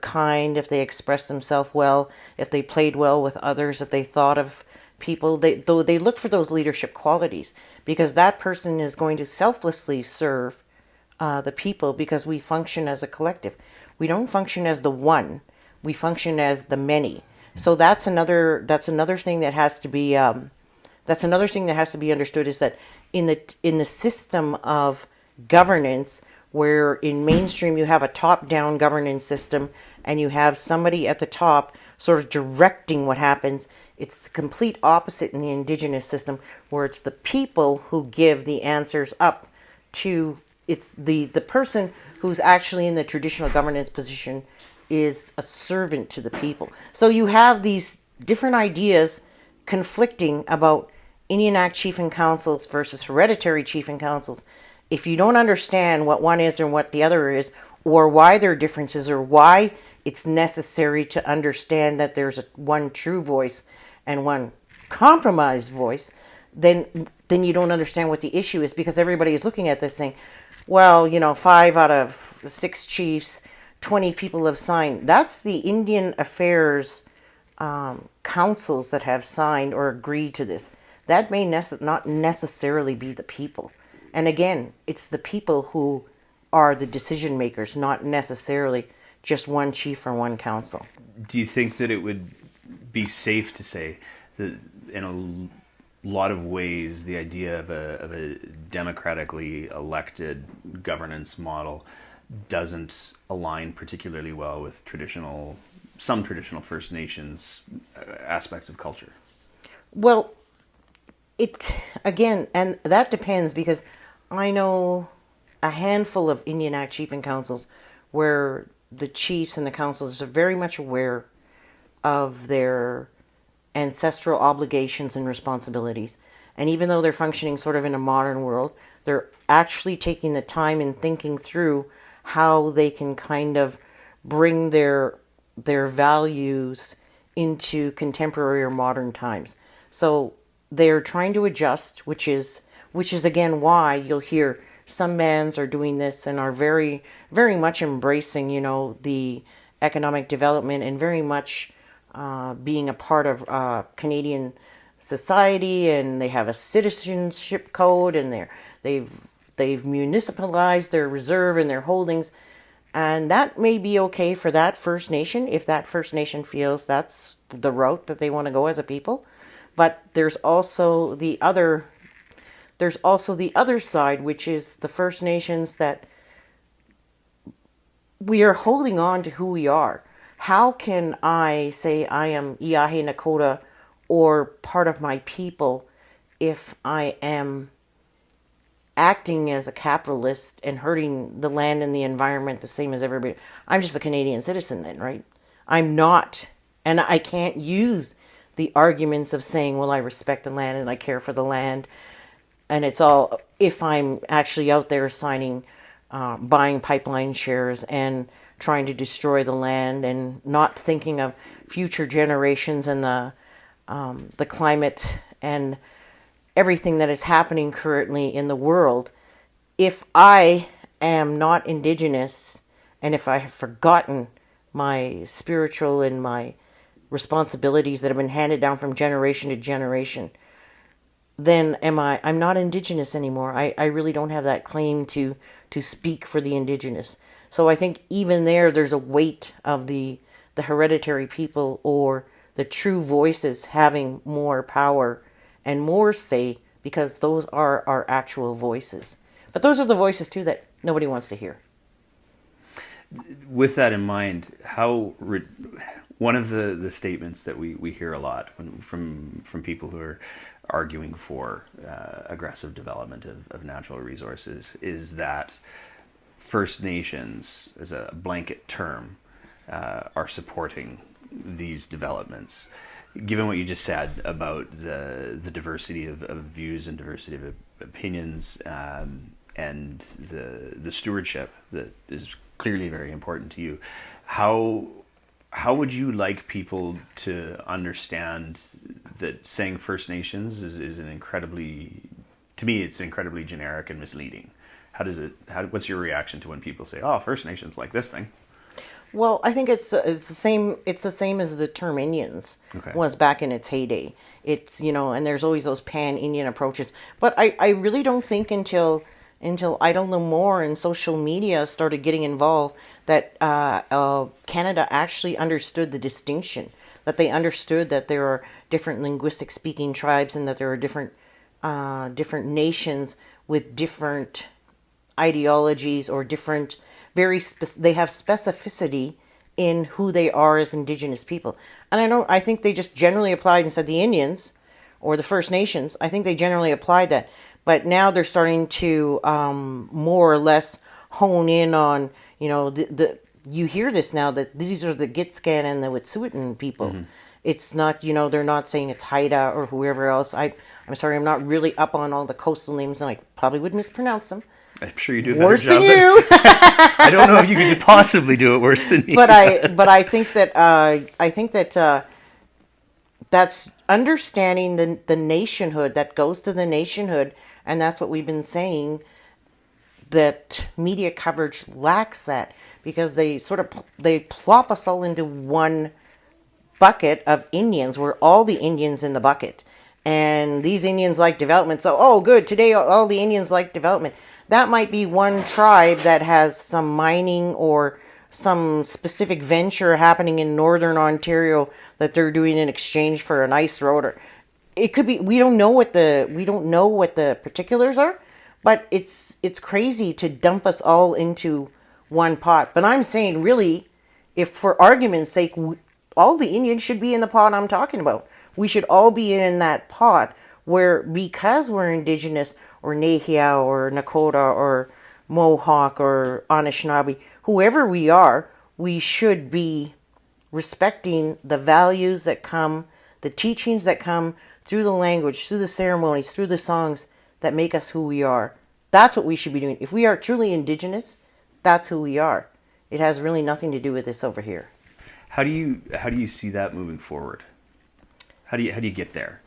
kind, if they expressed themselves well, if they played well with others, if they thought of people. They look for those leadership qualities, because that person is going to selflessly serve the people, because we function as a collective. We don't function as the one. We function as the many. So that's another thing that has to be understood, is that in the system of governance, where in mainstream you have a top-down governance system and you have somebody at the top sort of directing what happens, it's the complete opposite in the Indigenous system, where it's the people who give the answers up to, it's the person who's actually in the traditional governance position is a servant to the people. So you have these different ideas conflicting about Indian Act chief and councils versus hereditary chief and councils. If you don't understand what one is and what the other is, or why there are differences, or why it's necessary to understand that there's one true voice and one compromised voice, then you don't understand what the issue is, because everybody is looking at this saying, well, 5 out of 6 chiefs, 20 people have signed. That's the Indian Affairs councils that have signed or agreed to this. That may not necessarily be the people. And again, it's the people who are the decision makers, not necessarily just one chief or one council. Do you think that it would be safe to say that in a lot of ways the idea of a democratically elected governance model doesn't align particularly well with some traditional First Nations aspects of culture? Well, again, and that depends, because I know a handful of Indian Act chief and councils where the chiefs and the councils are very much aware of their ancestral obligations and responsibilities. And even though they're functioning sort of in a modern world, they're actually taking the time and thinking through how they can kind of bring their values into contemporary or modern times. So they're trying to adjust, which is again why you'll hear some bands are doing this and are very, very much embracing, the economic development and very much being a part of Canadian society, and they have a citizenship code, and they've municipalized their reserve and their holdings, and that may be okay for that First Nation if that First Nation feels that's the route that they want to go as a people. But there's also the other side, which is the First Nations that we are holding on to who we are. How can I say I am Stoney Nakoda or part of my people if I am acting as a capitalist and hurting the land and the environment the same as everybody? I'm just a Canadian citizen then, right? I'm not, and I can't use the arguments of saying, well, I respect the land and I care for the land, and it's all if I'm actually out there signing, buying pipeline shares and trying to destroy the land and not thinking of future generations and the climate and everything that is happening currently in the world. If I am not Indigenous, and if I have forgotten my spiritual and my responsibilities that have been handed down from generation to generation, then I'm not Indigenous anymore. I really don't have that claim to speak for the Indigenous. So I think even there's a weight of the hereditary people or the true voices having more power and more say, because those are our actual voices. But those are the voices too that nobody wants to hear. With that in mind, one of the statements that we hear a lot from people who are arguing for aggressive development of natural resources is that First Nations, as a blanket term, are supporting these developments. Given what you just said about the diversity of views and diversity of opinions, and the stewardship that is clearly very important to you, how would you like people to understand that saying First Nations is an incredibly, to me, it's incredibly generic and misleading? What's your reaction to when people say, "Oh, First Nations like this thing"? Well, I think it's the same. It's the same as the term Indians was back in its heyday. It's and there's always those pan-Indian approaches. But I really don't think until I don't know more and social media started getting involved that Canada actually understood the distinction. That they understood that there are different linguistic speaking tribes and that there are different nations with different ideologies or different they have specificity in who they are as Indigenous people. And I think they just generally applied and said the Indians or the First Nations. I think they generally applied that. But now they're starting to more or less hone in on, you hear this now that these are the Gitskan and the Wet'suwet'en people. Mm-hmm. It's not, they're not saying it's Haida or whoever else. I'm sorry, I'm not really up on all the coastal names and I probably would mispronounce them. I'm sure you do worse than you. I don't know if you could possibly do it worse than me. But I think that that's understanding the nationhood that goes to the nationhood, and that's what we've been saying. That media coverage lacks that because they plop us all into one bucket of Indians. We're all the Indians in the bucket, and these Indians like development. So good, today all the Indians like development. That might be one tribe that has some mining or some specific venture happening in northern Ontario that they're doing in exchange for an ice road. Or it could be we don't know what the particulars are, but it's crazy to dump us all into one pot. But I'm saying really, if for argument's sake, all the Indians should be in the pot I'm talking about. We should all be in that pot where because we're Indigenous or Nehia or Nakota or Mohawk or Anishinaabe, whoever we are, we should be respecting the values that come, the teachings that come through the language, through the ceremonies, through the songs that make us who we are. That's what we should be doing. If we are truly Indigenous, that's who we are. It has really nothing to do with this over here. How do you see that moving forward? How do you get there?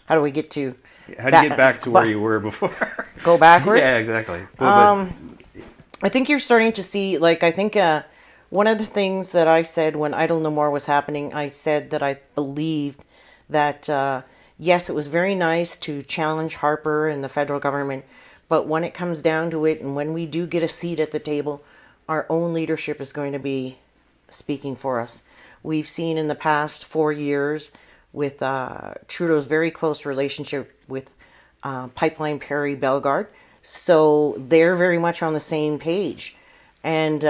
How do we get to? How do you get back to where you were before? Go backward? Yeah, exactly. I think you're starting to see, like, I think one of the things that I said when Idle No More was happening, I said that I believed that, yes, it was very nice to challenge Harper and the federal government, but when it comes down to it, and when we do get a seat at the table, our own leadership is going to be speaking for us. We've seen in the past 4 years with Trudeau's very close relationship with Pipeline Perry Bellegarde, so they're very much on the same page, and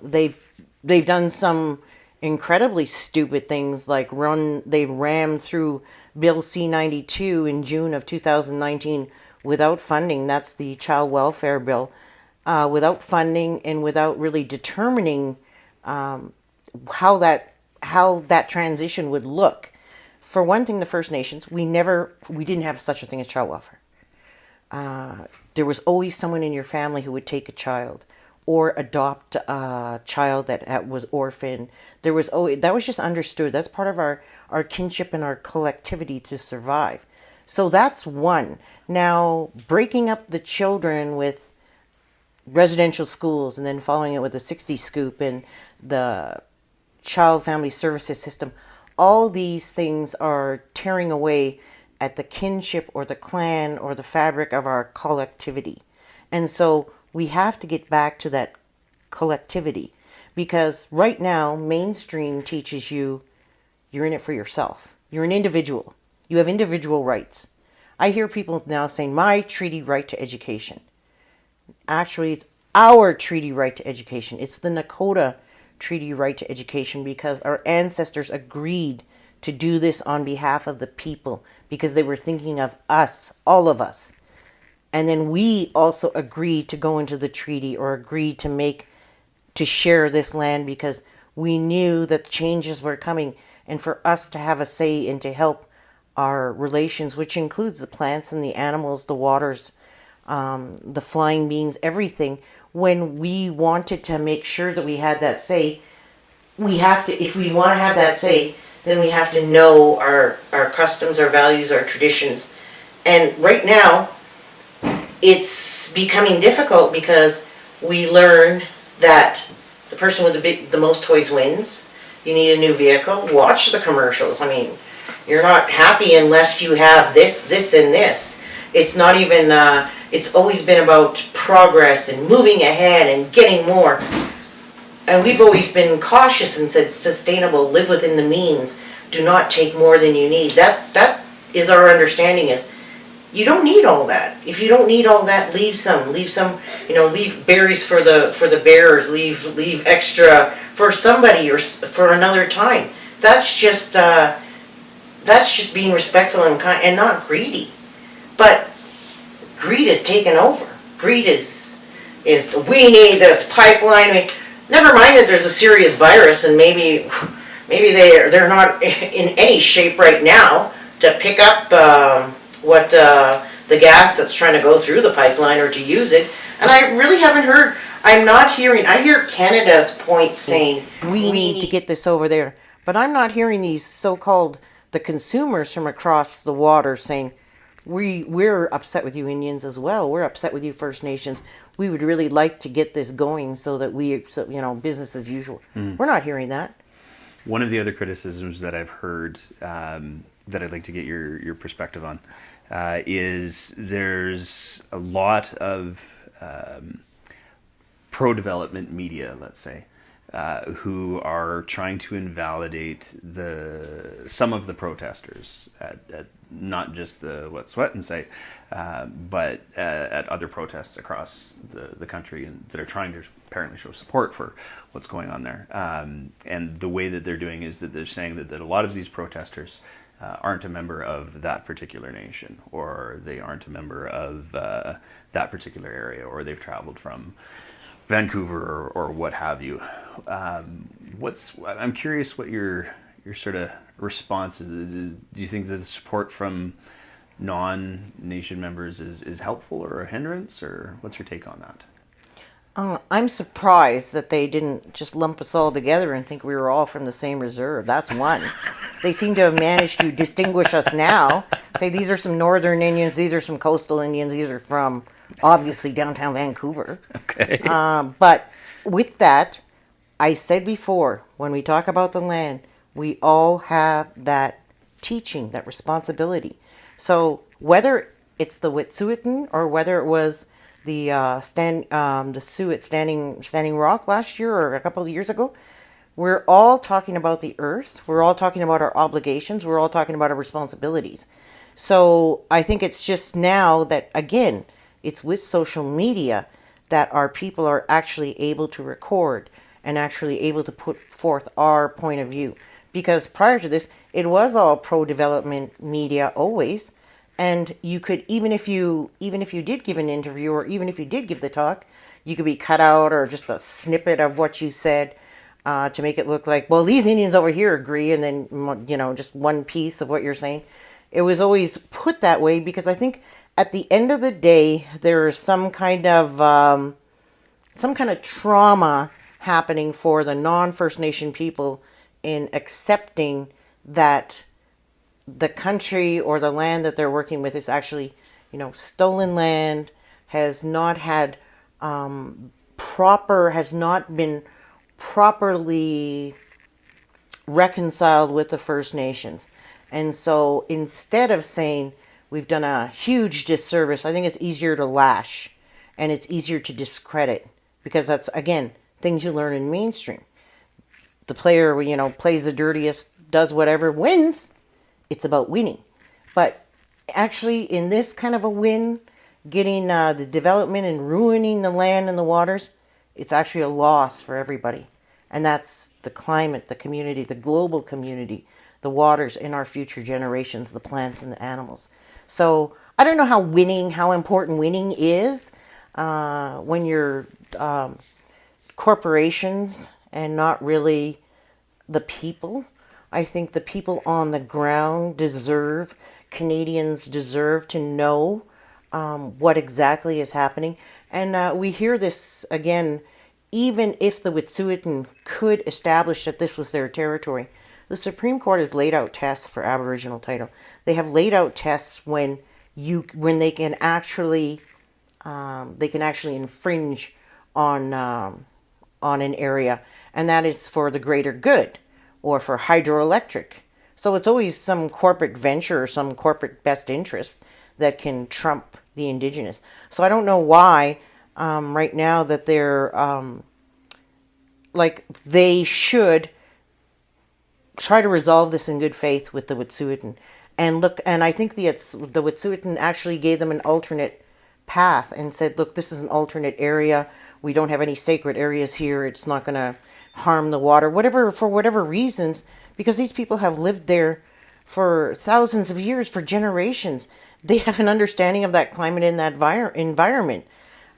they've done some incredibly stupid things, like they've rammed through Bill C-92 in June of 2019 without funding. That's the child welfare bill, without funding and without really determining how that transition would look. For one thing, the First Nations, we didn't have such a thing as child welfare. There was always someone in your family who would take a child or adopt a child that was orphaned. That was just understood. That's part of our kinship and our collectivity to survive. So that's one. Now, breaking up the children with residential schools and then following it with the 60 scoop and the child family services system, all these things are tearing away at the kinship or the clan or the fabric of our collectivity. And so we have to get back to that collectivity, because right now mainstream teaches you you're in it for yourself. You're an individual. You have individual rights. I hear people now saying my treaty right to education. Actually, it's our treaty right to education. It's the Nakoda treaty right to education, because our ancestors agreed to do this on behalf of the people, because they were thinking of us, all of us. And then we also agreed to go into the treaty, or agreed to share this land, because we knew that changes were coming, and for us to have a say and to help our relations, which includes the plants and the animals, the waters, the flying beings, everything. When we wanted to make sure that we had that say, we have to, if we want to have that say, then we have to know our customs, our values, our traditions. And right now, it's becoming difficult, because we learn that the person with the most toys wins. You need a new vehicle. Watch the commercials. I mean, you're not happy unless you have this, this, and this. It's not even, it's always been about progress and moving ahead and getting more. And we've always been cautious and said sustainable, live within the means, do not take more than you need. That is our understanding, is you don't need all that. If you don't need all that, leave some, leave berries for the bears, leave extra for somebody or for another time. That's just being respectful and kind, and not greedy. But greed is taken over. Greed is we need this pipeline. Never mind that there's a serious virus, and maybe they're not in any shape right now to pick up the gas that's trying to go through the pipeline or to use it. And I really haven't heard. I hear Canada's point saying we need to get this over there, but I'm not hearing these so-called the consumers from across the water saying, we're upset with you Indians as well. We're upset with you First Nations. We would really like to get this going so that business as usual. We're not hearing that. One of the other criticisms that I've heard that I'd like to get your perspective on is there's a lot of pro-development media, let's say, who are trying to invalidate some of the protesters at not just the Wet Sweatin' site, but at other protests across the country, and that are trying to apparently show support for what's going on there. And the way that they're doing is that they're saying that a lot of these protesters aren't a member of that particular nation, or they aren't a member of that particular area, or they've traveled from Vancouver or what have you. I'm curious what your your sort of response? Do you think that the support from non-nation members is helpful or a hindrance, or what's your take on that? I'm surprised that they didn't just lump us all together and think we were all from the same reserve. That's one. They seem to have managed to distinguish us now. Say these are some northern Indians, these are some coastal Indians, these are from obviously downtown Vancouver. Okay. But with that, I said before, when we talk about the land, we all have that teaching, that responsibility. So whether it's the Wet'suwet'en or whether it was the Sioux at Standing Rock last year or a couple of years ago, we're all talking about the earth. We're all talking about our obligations. We're all talking about our responsibilities. So I think it's just now that, again, it's with social media that our people are actually able to record and actually able to put forth our point of view. Because prior to this, it was all pro-development media always. And you could, even if you did give an interview or even if you did give the talk, you could be cut out or just a snippet of what you said to make it look like, well, these Indians over here agree, and then, just one piece of what you're saying. It was always put that way because I think at the end of the day, there is some kind of trauma happening for the non-First Nation people in accepting that the country or the land that they're working with is actually, stolen land, has not been properly reconciled with the First Nations. And so instead of saying we've done a huge disservice, I think it's easier to lash and it's easier to discredit, because that's, again, things you learn in mainstream. The player, plays the dirtiest, does whatever, wins. It's about winning. But actually, in this kind of a win, getting the development and ruining the land and the waters, it's actually a loss for everybody. And that's the climate, the community, the global community, the waters, and our future generations, the plants and the animals. So I don't know how important winning is when you're corporations and not really the people. I think the people on the ground Canadians deserve to know what exactly is happening. And we hear this again, even if the Wet'suwet'en could establish that this was their territory, the Supreme Court has laid out tests for Aboriginal title. They have laid out tests when they can actually infringe on an area, and that is for the greater good or for hydroelectric. So it's always some corporate venture or some corporate best interest that can trump the Indigenous. So I don't know why right now that they're they should try to resolve this in good faith with the Wet'suwet'en. And I think the Wet'suwet'en actually gave them an alternate path and said, look, this is an alternate area. We don't have any sacred areas here. It's not going to harm the water, for whatever reasons, because these people have lived there for thousands of years, for generations. They have an understanding of that climate and that environment.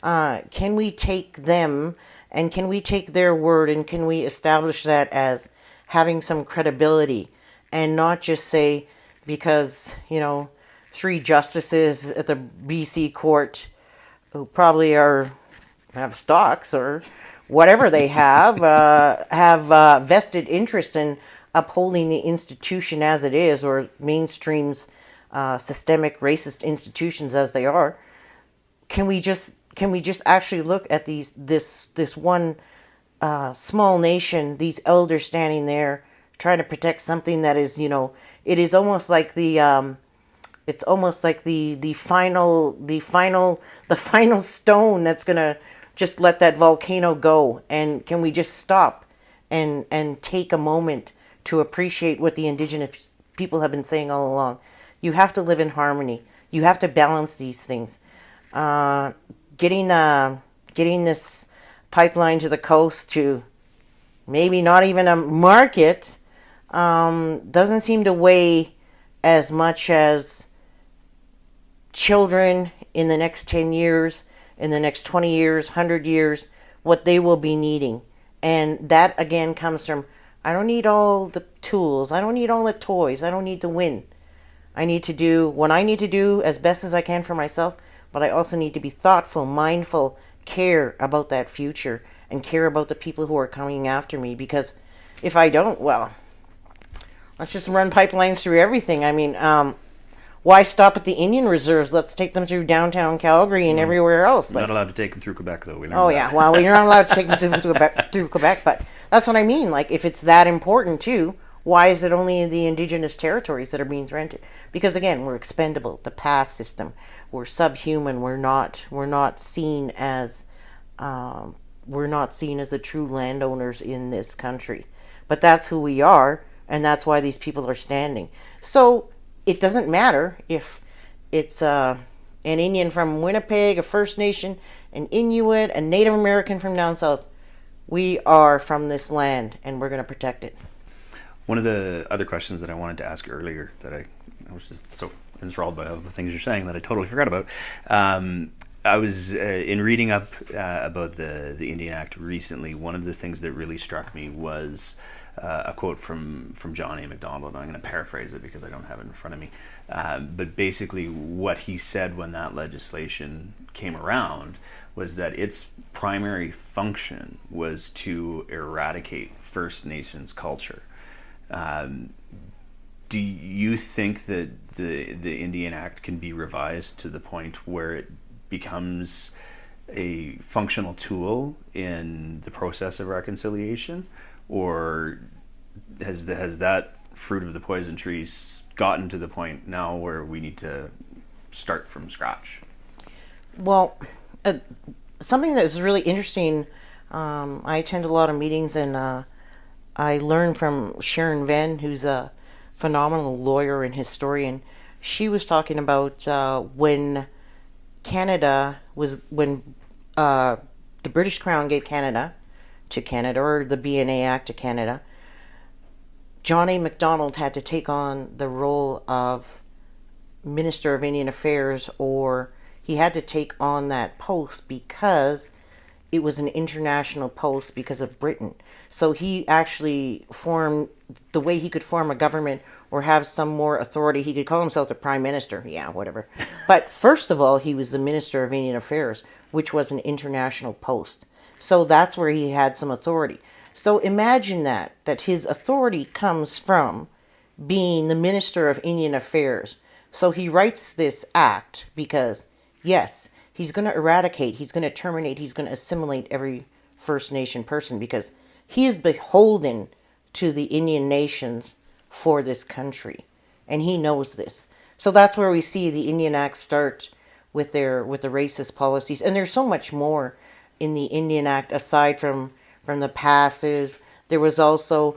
Can we take them and can we take their word and can we establish that as having some credibility and not just say, because, 3 justices at the BC court who probably have stocks or whatever they have vested interest in upholding the institution as it is, or mainstream's systemic racist institutions as they are. Can we just actually look at this one small nation, these elders standing there trying to protect something that is, it is almost like the final stone that's gonna just let that volcano go. And can we just stop and take a moment to appreciate what the Indigenous people have been saying all along? You have to live in harmony. You have to balance these things. Getting this pipeline to the coast to maybe not even a market doesn't seem to weigh as much as children in the next 10 years, in the next 20 years, 100 years, what they will be needing. And that again comes from I don't need all the tools. I don't need all the toys. I don't need to win. I need to do what I need to do as best as I can for myself, but I also need to be thoughtful, mindful, care about that future, and care about the people who are coming after me. Because if I don't, well, let's just run pipelines through everything. I mean, why stop at the Indian reserves? Let's take them through downtown Calgary and everywhere else. We're not allowed to take them through Quebec, though. We learned Oh that. yeah, well, you're not allowed to take them through Quebec, but that's what I mean. Like, if it's that important too, why is it only the Indigenous territories that are being rented? Because again, we're expendable. The pass system, we're subhuman. We're not seen as the true landowners in this country. But that's who we are, and that's why these people are standing. So it doesn't matter if it's an Indian from Winnipeg, a First Nation, an Inuit, a Native American from down south. We are from this land, and we're going to protect it. One of the other questions that I wanted to ask earlier that I was just so enthralled by all the things you're saying that I totally forgot about. I was in reading up about the Indian Act recently. One of the things that really struck me was a quote from John A. Macdonald. I'm going to paraphrase it because I don't have it in front of me. But basically what he said when that legislation came around was that its primary function was to eradicate First Nations culture. Do you think that the Indian Act can be revised to the point where it becomes a functional tool in the process of reconciliation, or has that fruit of the poison trees gotten to the point now where we need to start from scratch? Well, something that is really interesting, I attend a lot of meetings, and I learned from Sharon Venn, who's a phenomenal lawyer and historian. She was talking about when the British Crown gave Canada to Canada, or the BNA Act to Canada, John A. Macdonald had to take on the role of Minister of Indian Affairs, or he had to take on that post because it was an international post because of Britain. So he actually formed, the way he could form a government or have some more authority, he could call himself the Prime Minister, yeah, whatever. But first of all, he was the Minister of Indian Affairs, which was an international post. So that's where he had some authority. So imagine that his authority comes from being the Minister of Indian Affairs. So he writes this act because, yes, he's going to eradicate, he's going to terminate, he's going to assimilate every First Nation person because he is beholden to the Indian nations for this country. And he knows this. So that's where we see the Indian Act start with the racist policies. And there's so much more in the Indian Act aside from the passes. There was also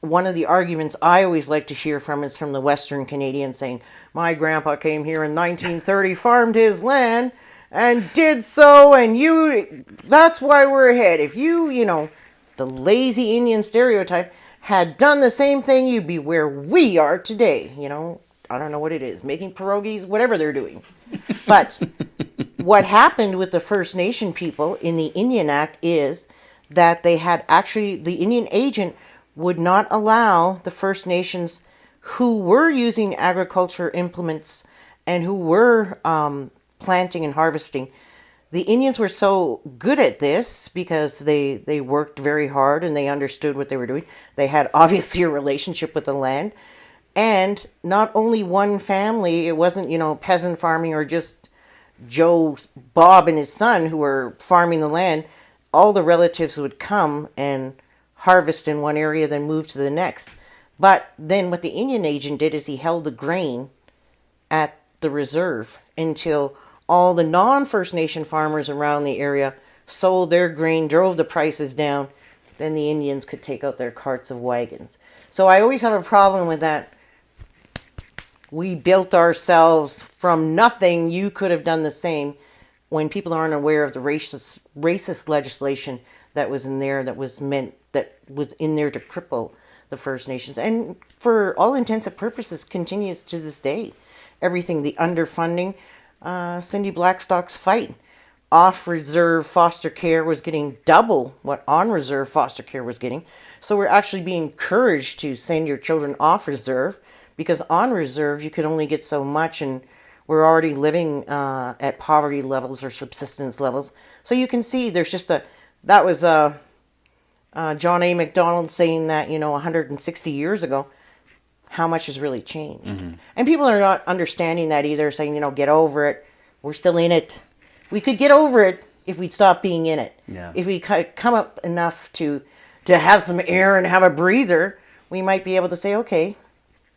one of the arguments I always like to hear from is from the Western Canadian saying, my grandpa came here in 1930, farmed his land, and did so, and that's why we're ahead. If you, the lazy Indian stereotype, had done the same thing, you'd be where we are today. I don't know what it is, making pierogies, whatever they're doing. But what happened with the First Nation people in the Indian Act is that they had actually, the Indian agent would not allow the First Nations who were using agriculture implements and who were planting and harvesting. The Indians were so good at this because they worked very hard and they understood what they were doing. They had obviously a relationship with the land. And not only one family, it wasn't, peasant farming or just Bob and his son who were farming the land. All the relatives would come and harvest in one area, then move to the next. But then what the Indian agent did is he held the grain at the reserve until all the non-First Nation farmers around the area sold their grain, drove the prices down, then the Indians could take out their carts of wagons. So I always have a problem with that. We built ourselves from nothing. You could have done the same. When people aren't aware of the racist legislation that was in there, that was in there to cripple the First Nations, and for all intents and purposes continues to this day. Everything, the underfunding, Cindy Blackstock's fight. off-reserve foster care was getting double what on-reserve foster care was getting. So we're actually being encouraged to send your children off reserve, because on reserve you could only get so much, and we're already living at poverty levels or subsistence levels. So you can see there's just that was John A. MacDonald saying that, 160 years ago, how much has really changed. Mm-hmm. And people are not understanding that either, saying, get over it. We're still in it. We could get over it if we'd stop being in it. Yeah. If we come up enough to have some air and have a breather, we might be able to say, okay,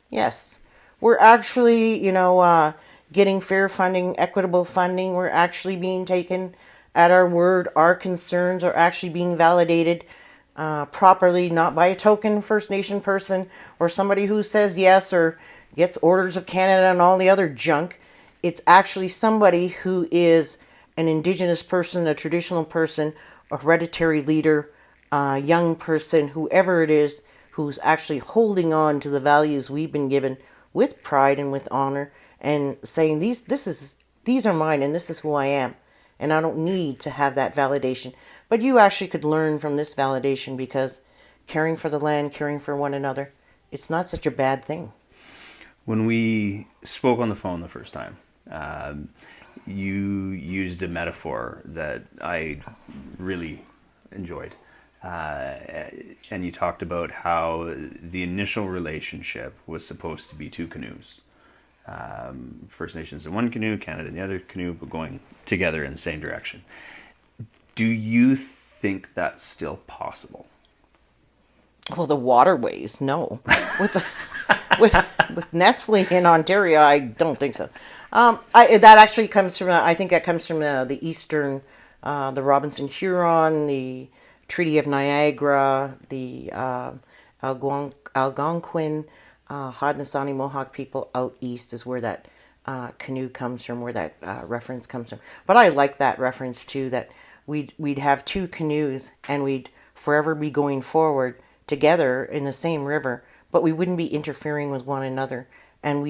yes, we're actually, getting fair funding, equitable funding. We're actually being taken at our word. Our concerns are actually being validated properly, not by a token First Nation person or somebody who says yes or gets orders of Canada and all the other junk. It's actually somebody who is an Indigenous person, a traditional person, a hereditary leader, a young person, whoever it is, who's actually holding on to the values we've been given with pride and with honor, and saying these are mine and this is who I am, and I don't need to have that validation. But you actually could learn from this validation, because caring for the land, caring for one another, it's not such a bad thing. When we spoke on the phone the first time, you used a metaphor that I really enjoyed. And you talked about how the initial relationship was supposed to be two canoes. First Nations in one canoe, Canada in the other canoe, but going together in the same direction. Do you think that's still possible? Well, the waterways, no. with Nestle in Ontario, I don't think so. That actually comes from, I think that comes from the eastern, the Robinson-Huron, the Treaty of Niagara, the Algonquin, Haudenosaunee Mohawk people out east is where that canoe comes from, where that reference comes from. But I like that reference too, that we'd have two canoes and we'd forever be going forward together in the same river, but we wouldn't be interfering with one another. And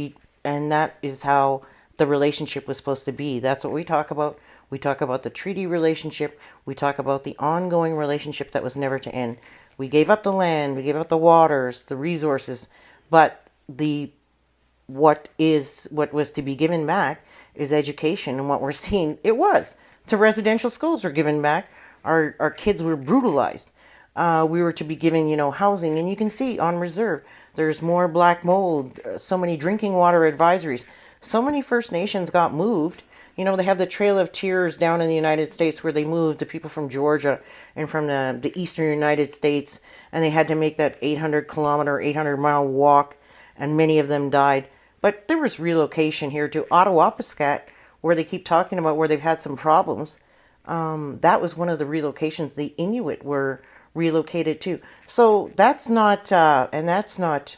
that is how the relationship was supposed to be. That's what we talk about. We talk about the treaty relationship. We talk about the ongoing relationship that was never to end. We gave up the land, we gave up the waters, the resources, but what was to be given back is education. And what we're seeing, it was. The residential schools were given back. Our kids were brutalized. We were to be given, housing. And you can see on reserve, there's more black mold, so many drinking water advisories. So many First Nations got moved. They have the Trail of Tears down in the United States, where they moved the people from Georgia and from the eastern United States, and they had to make that 800-kilometer, 800-mile walk, and many of them died. But there was relocation here to Ottawapiskat, where they keep talking about where they've had some problems. That was one of the relocations. The Inuit were relocated too. So that's not, and that's not,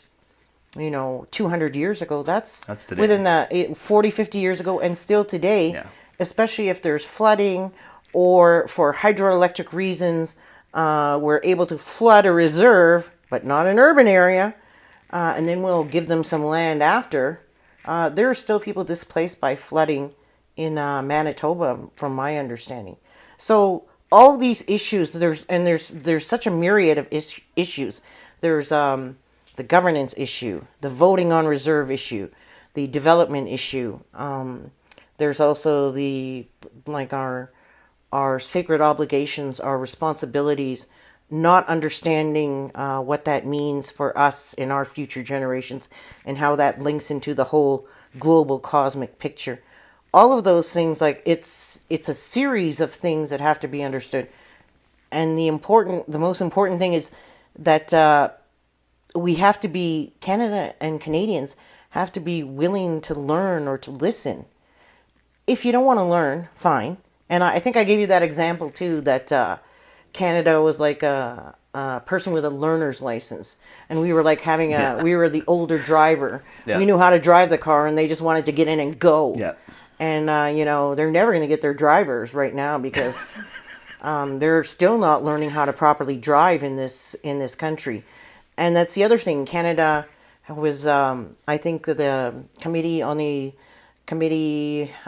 200 years ago. That's today. Within the 40, 50 years ago, and still today, yeah. Especially if there's flooding or for hydroelectric reasons, we're able to flood a reserve, but not an urban area, and then we'll give them some land after. There are still people displaced by flooding in Manitoba, from my understanding. So all these issues, there's such a myriad of issues. There's the governance issue, the voting on reserve issue, the development issue. There's also our sacred obligations, our responsibilities, not understanding what that means for us and our future generations, and how that links into the whole global cosmic picture. All of those things, it's a series of things that have to be understood. And the most important thing is that we have to be, Canada and Canadians have to be willing to learn or to listen. If you don't want to learn, fine. And I think I gave you that example too, that Canada was like a person with a learner's license, and we were like we were the older driver. Yeah. We knew how to drive the car, and they just wanted to get in and go. Yeah. And they're never going to get their drivers right now, because they're still not learning how to properly drive in this country. And that's the other thing. Canada was, I think that the committee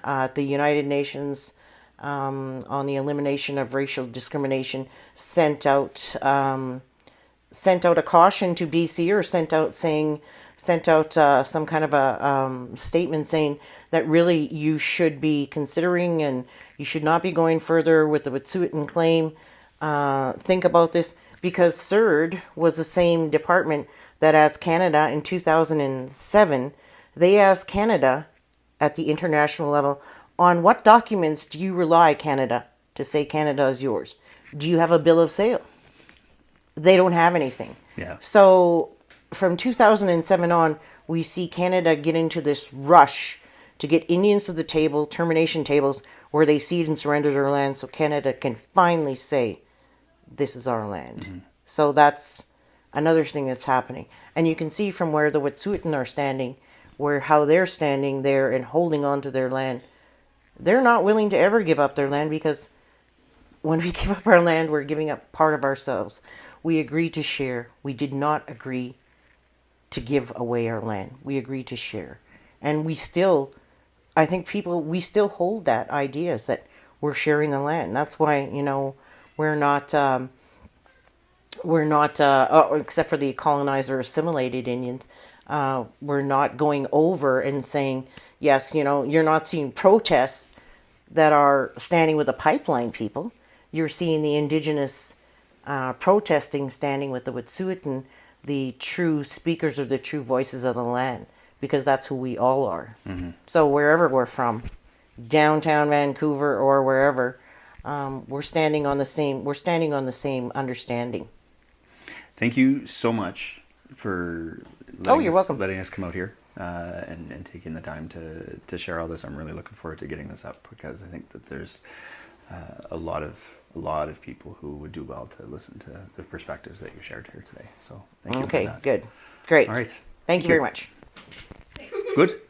at the United Nations on the elimination of racial discrimination sent out a caution to BC, or sent out some kind of a statement saying that really you should be considering and you should not be going further with the Wet'suwet'en claim. Think about this, because CERD was the same department that asked Canada in 2007. They asked Canada at the international level, on what documents do you rely, Canada, to say Canada is yours? Do you have a bill of sale? They don't have anything. Yeah. So from 2007 on, we see Canada get into this rush to get Indians to the table, termination tables, where they cede and surrender their land so Canada can finally say, this is our land. Mm-hmm. So that's another thing that's happening. And you can see from where the Wet'suwet'en are standing, how they're standing there and holding on to their land. They're not willing to ever give up their land, because when we give up our land, we're giving up part of ourselves. We agreed to share. We did not agree to give away our land. We agreed to share. And we still, I think we still hold that idea, is that we're sharing the land. That's why, we're not, except for the colonizer assimilated Indians, we're not going over and saying, yes, you're not seeing protests that are standing with the pipeline people. You're seeing the Indigenous protesting, standing with the Wet'suwet'en, the true speakers of the true voices of the land, because that's who we all are. Mm-hmm. So wherever we're from, downtown Vancouver or wherever, we're standing on the same understanding. Thank you so much for you're welcome. letting us come out here and taking the time to share all this. I'm really looking forward to getting this up, because I think that there's a lot of people who would do well to listen to the perspectives that you shared here today. So thank you. Okay, for that. good. Great. All right. Thank you very much. Good?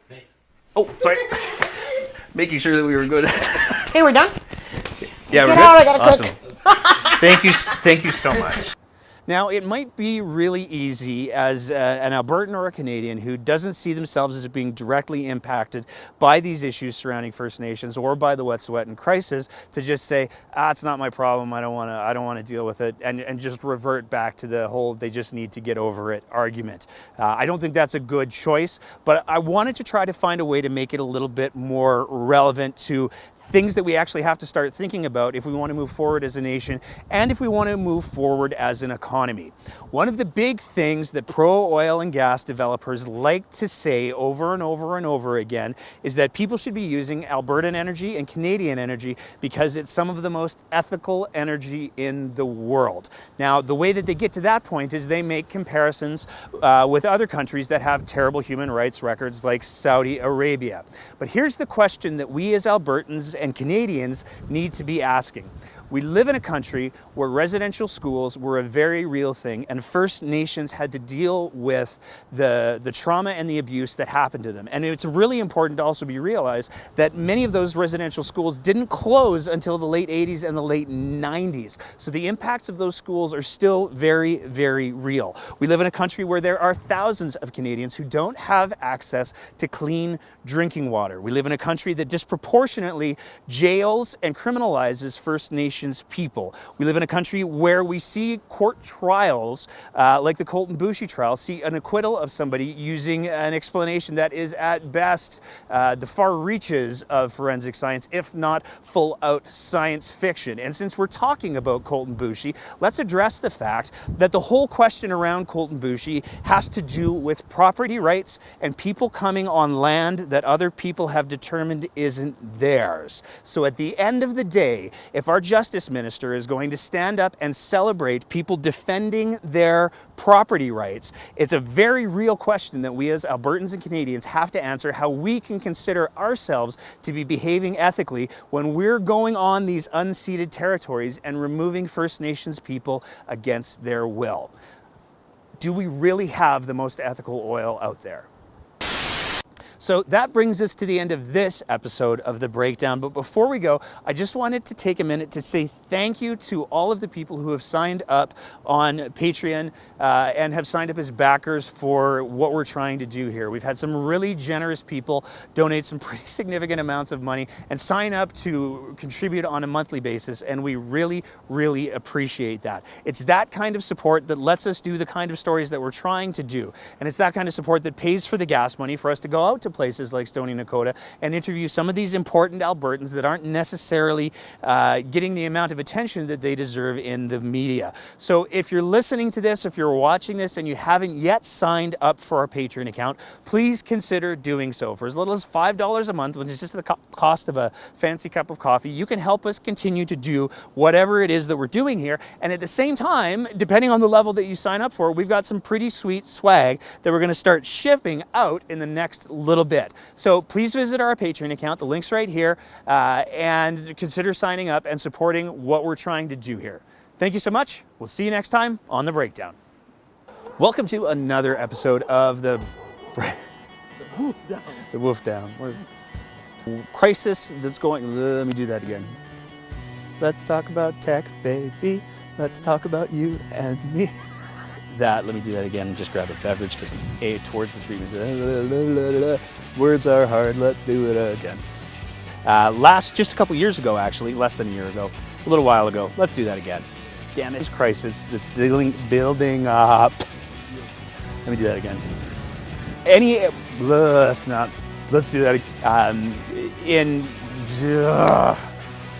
Oh, sorry. Making sure that we were good. Hey, we're done? Yeah, we're Get good. out, I gotta Awesome. cook. Thank you so much. Now, it might be really easy as an Albertan or a Canadian who doesn't see themselves as being directly impacted by these issues surrounding First Nations or by the Wet'suwet'en crisis to just say, it's not my problem, I don't want to deal with it, and just revert back to the whole they just need to get over it argument. I don't think that's a good choice, but I wanted to try to find a way to make it a little bit more relevant to things that we actually have to start thinking about if we want to move forward as a nation and if we want to move forward as an economy. One of the big things that pro-oil and gas developers like to say over and over and over again is that people should be using Albertan energy and Canadian energy because it's some of the most ethical energy in the world. Now, the way that they get to that point is they make comparisons with other countries that have terrible human rights records like Saudi Arabia. But here's the question that we as Albertans and Canadians need to be asking. We live in a country where residential schools were a very real thing, and First Nations had to deal with the trauma and the abuse that happened to them. And it's really important to also be realized that many of those residential schools didn't close until the late 80s and the late 90s. So the impacts of those schools are still very, very real. We live in a country where there are thousands of Canadians who don't have access to clean drinking water. We live in a country that disproportionately jails and criminalizes First Nations people. We live in a country where we see court trials, like the Colton Boushie trial, see an acquittal of somebody using an explanation that is at best the far reaches of forensic science, if not full out science fiction. And since we're talking about Colton Boushie, let's address the fact that the whole question around Colton Boushie has to do with property rights and people coming on land that other people have determined isn't theirs. So at the end of the day, if our justice minister is going to stand up and celebrate people defending their property rights, it's a very real question that we as Albertans and Canadians have to answer, how we can consider ourselves to be behaving ethically when we're going on these unceded territories and removing First Nations people against their will. Do we really have the most ethical oil out there? So that brings us to the end of this episode of The Breakdown. But before we go, I just wanted to take a minute to say thank you to all of the people who have signed up on Patreon and have signed up as backers for what we're trying to do here. We've had some really generous people donate some pretty significant amounts of money and sign up to contribute on a monthly basis, and we really, really appreciate that. It's that kind of support that lets us do the kind of stories that we're trying to do, and it's that kind of support that pays for the gas money for us to go out to places like Stoney Nakoda and interview some of these important Albertans that aren't necessarily getting the amount of attention that they deserve in the media. So if you're listening to this, if you're watching this and you haven't yet signed up for our Patreon account, please consider doing so. For as little as $5 a month, which is just the cost of a fancy cup of coffee, you can help us continue to do whatever it is that we're doing here. And at the same time, depending on the level that you sign up for, we've got some pretty sweet swag that we're going to start shipping out in the next little bit. So please visit our Patreon account. The link's right here, and consider signing up and supporting what we're trying to do here. Thank you so much. We'll see you next time on The Breakdown. Welcome to another episode of The Woof Down. The Woof Down. Crisis that's going... Let me do that again. Let's talk about tech, baby. Let's talk about you and me. Let me do that again and just grab a beverage because I'm towards the treatment. Words are hard. Let's do it again. Just a couple years ago, actually, less than a year ago, a little while ago. Let's do that again. Damn it. This crisis that's building up. Let me do that again. Let's do that again.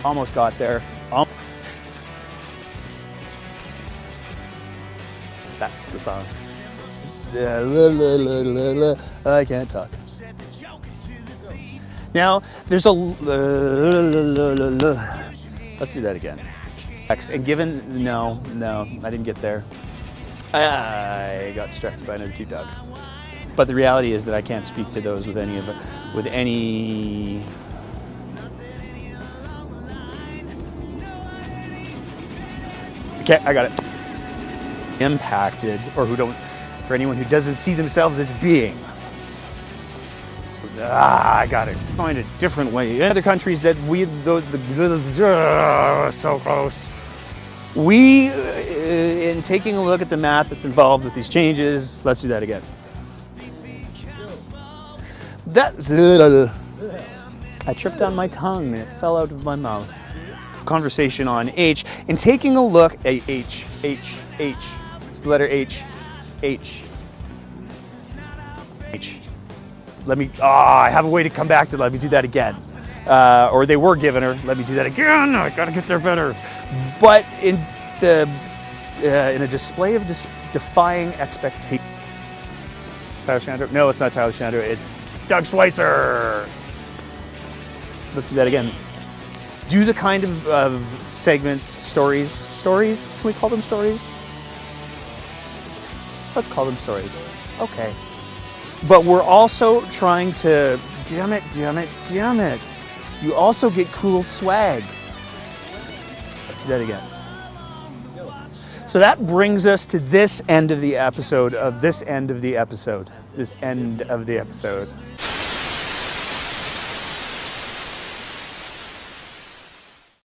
Almost got there. That's the song. I can't talk. Now, there's a... Let's do that again. And given... No, I didn't get there. I got distracted by another cute dog. But the reality is that I can't speak to those with any... Okay, I got it. Impacted, or for anyone who doesn't see themselves as being. I gotta find a different way. In other countries that so close. In taking a look at the math that's involved with these changes, let's do that again. I tripped on my tongue and it fell out of my mouth. Conversation on H, and taking a look at H. It's the letter H. I have a way to come back to let me do that again. Or they were giving her, let me do that again. I gotta get there better. But in a display of defying expectations. Tyler Chandler? No, it's not Tyler Chandler. It's Doug Schweitzer. Let's do that again. Do the kind of segments, stories. Can we call them stories? Let's call them stories. Okay. But we're also trying to, damn it. You also get cool swag. Let's do that again. So that brings us to this end of the episode.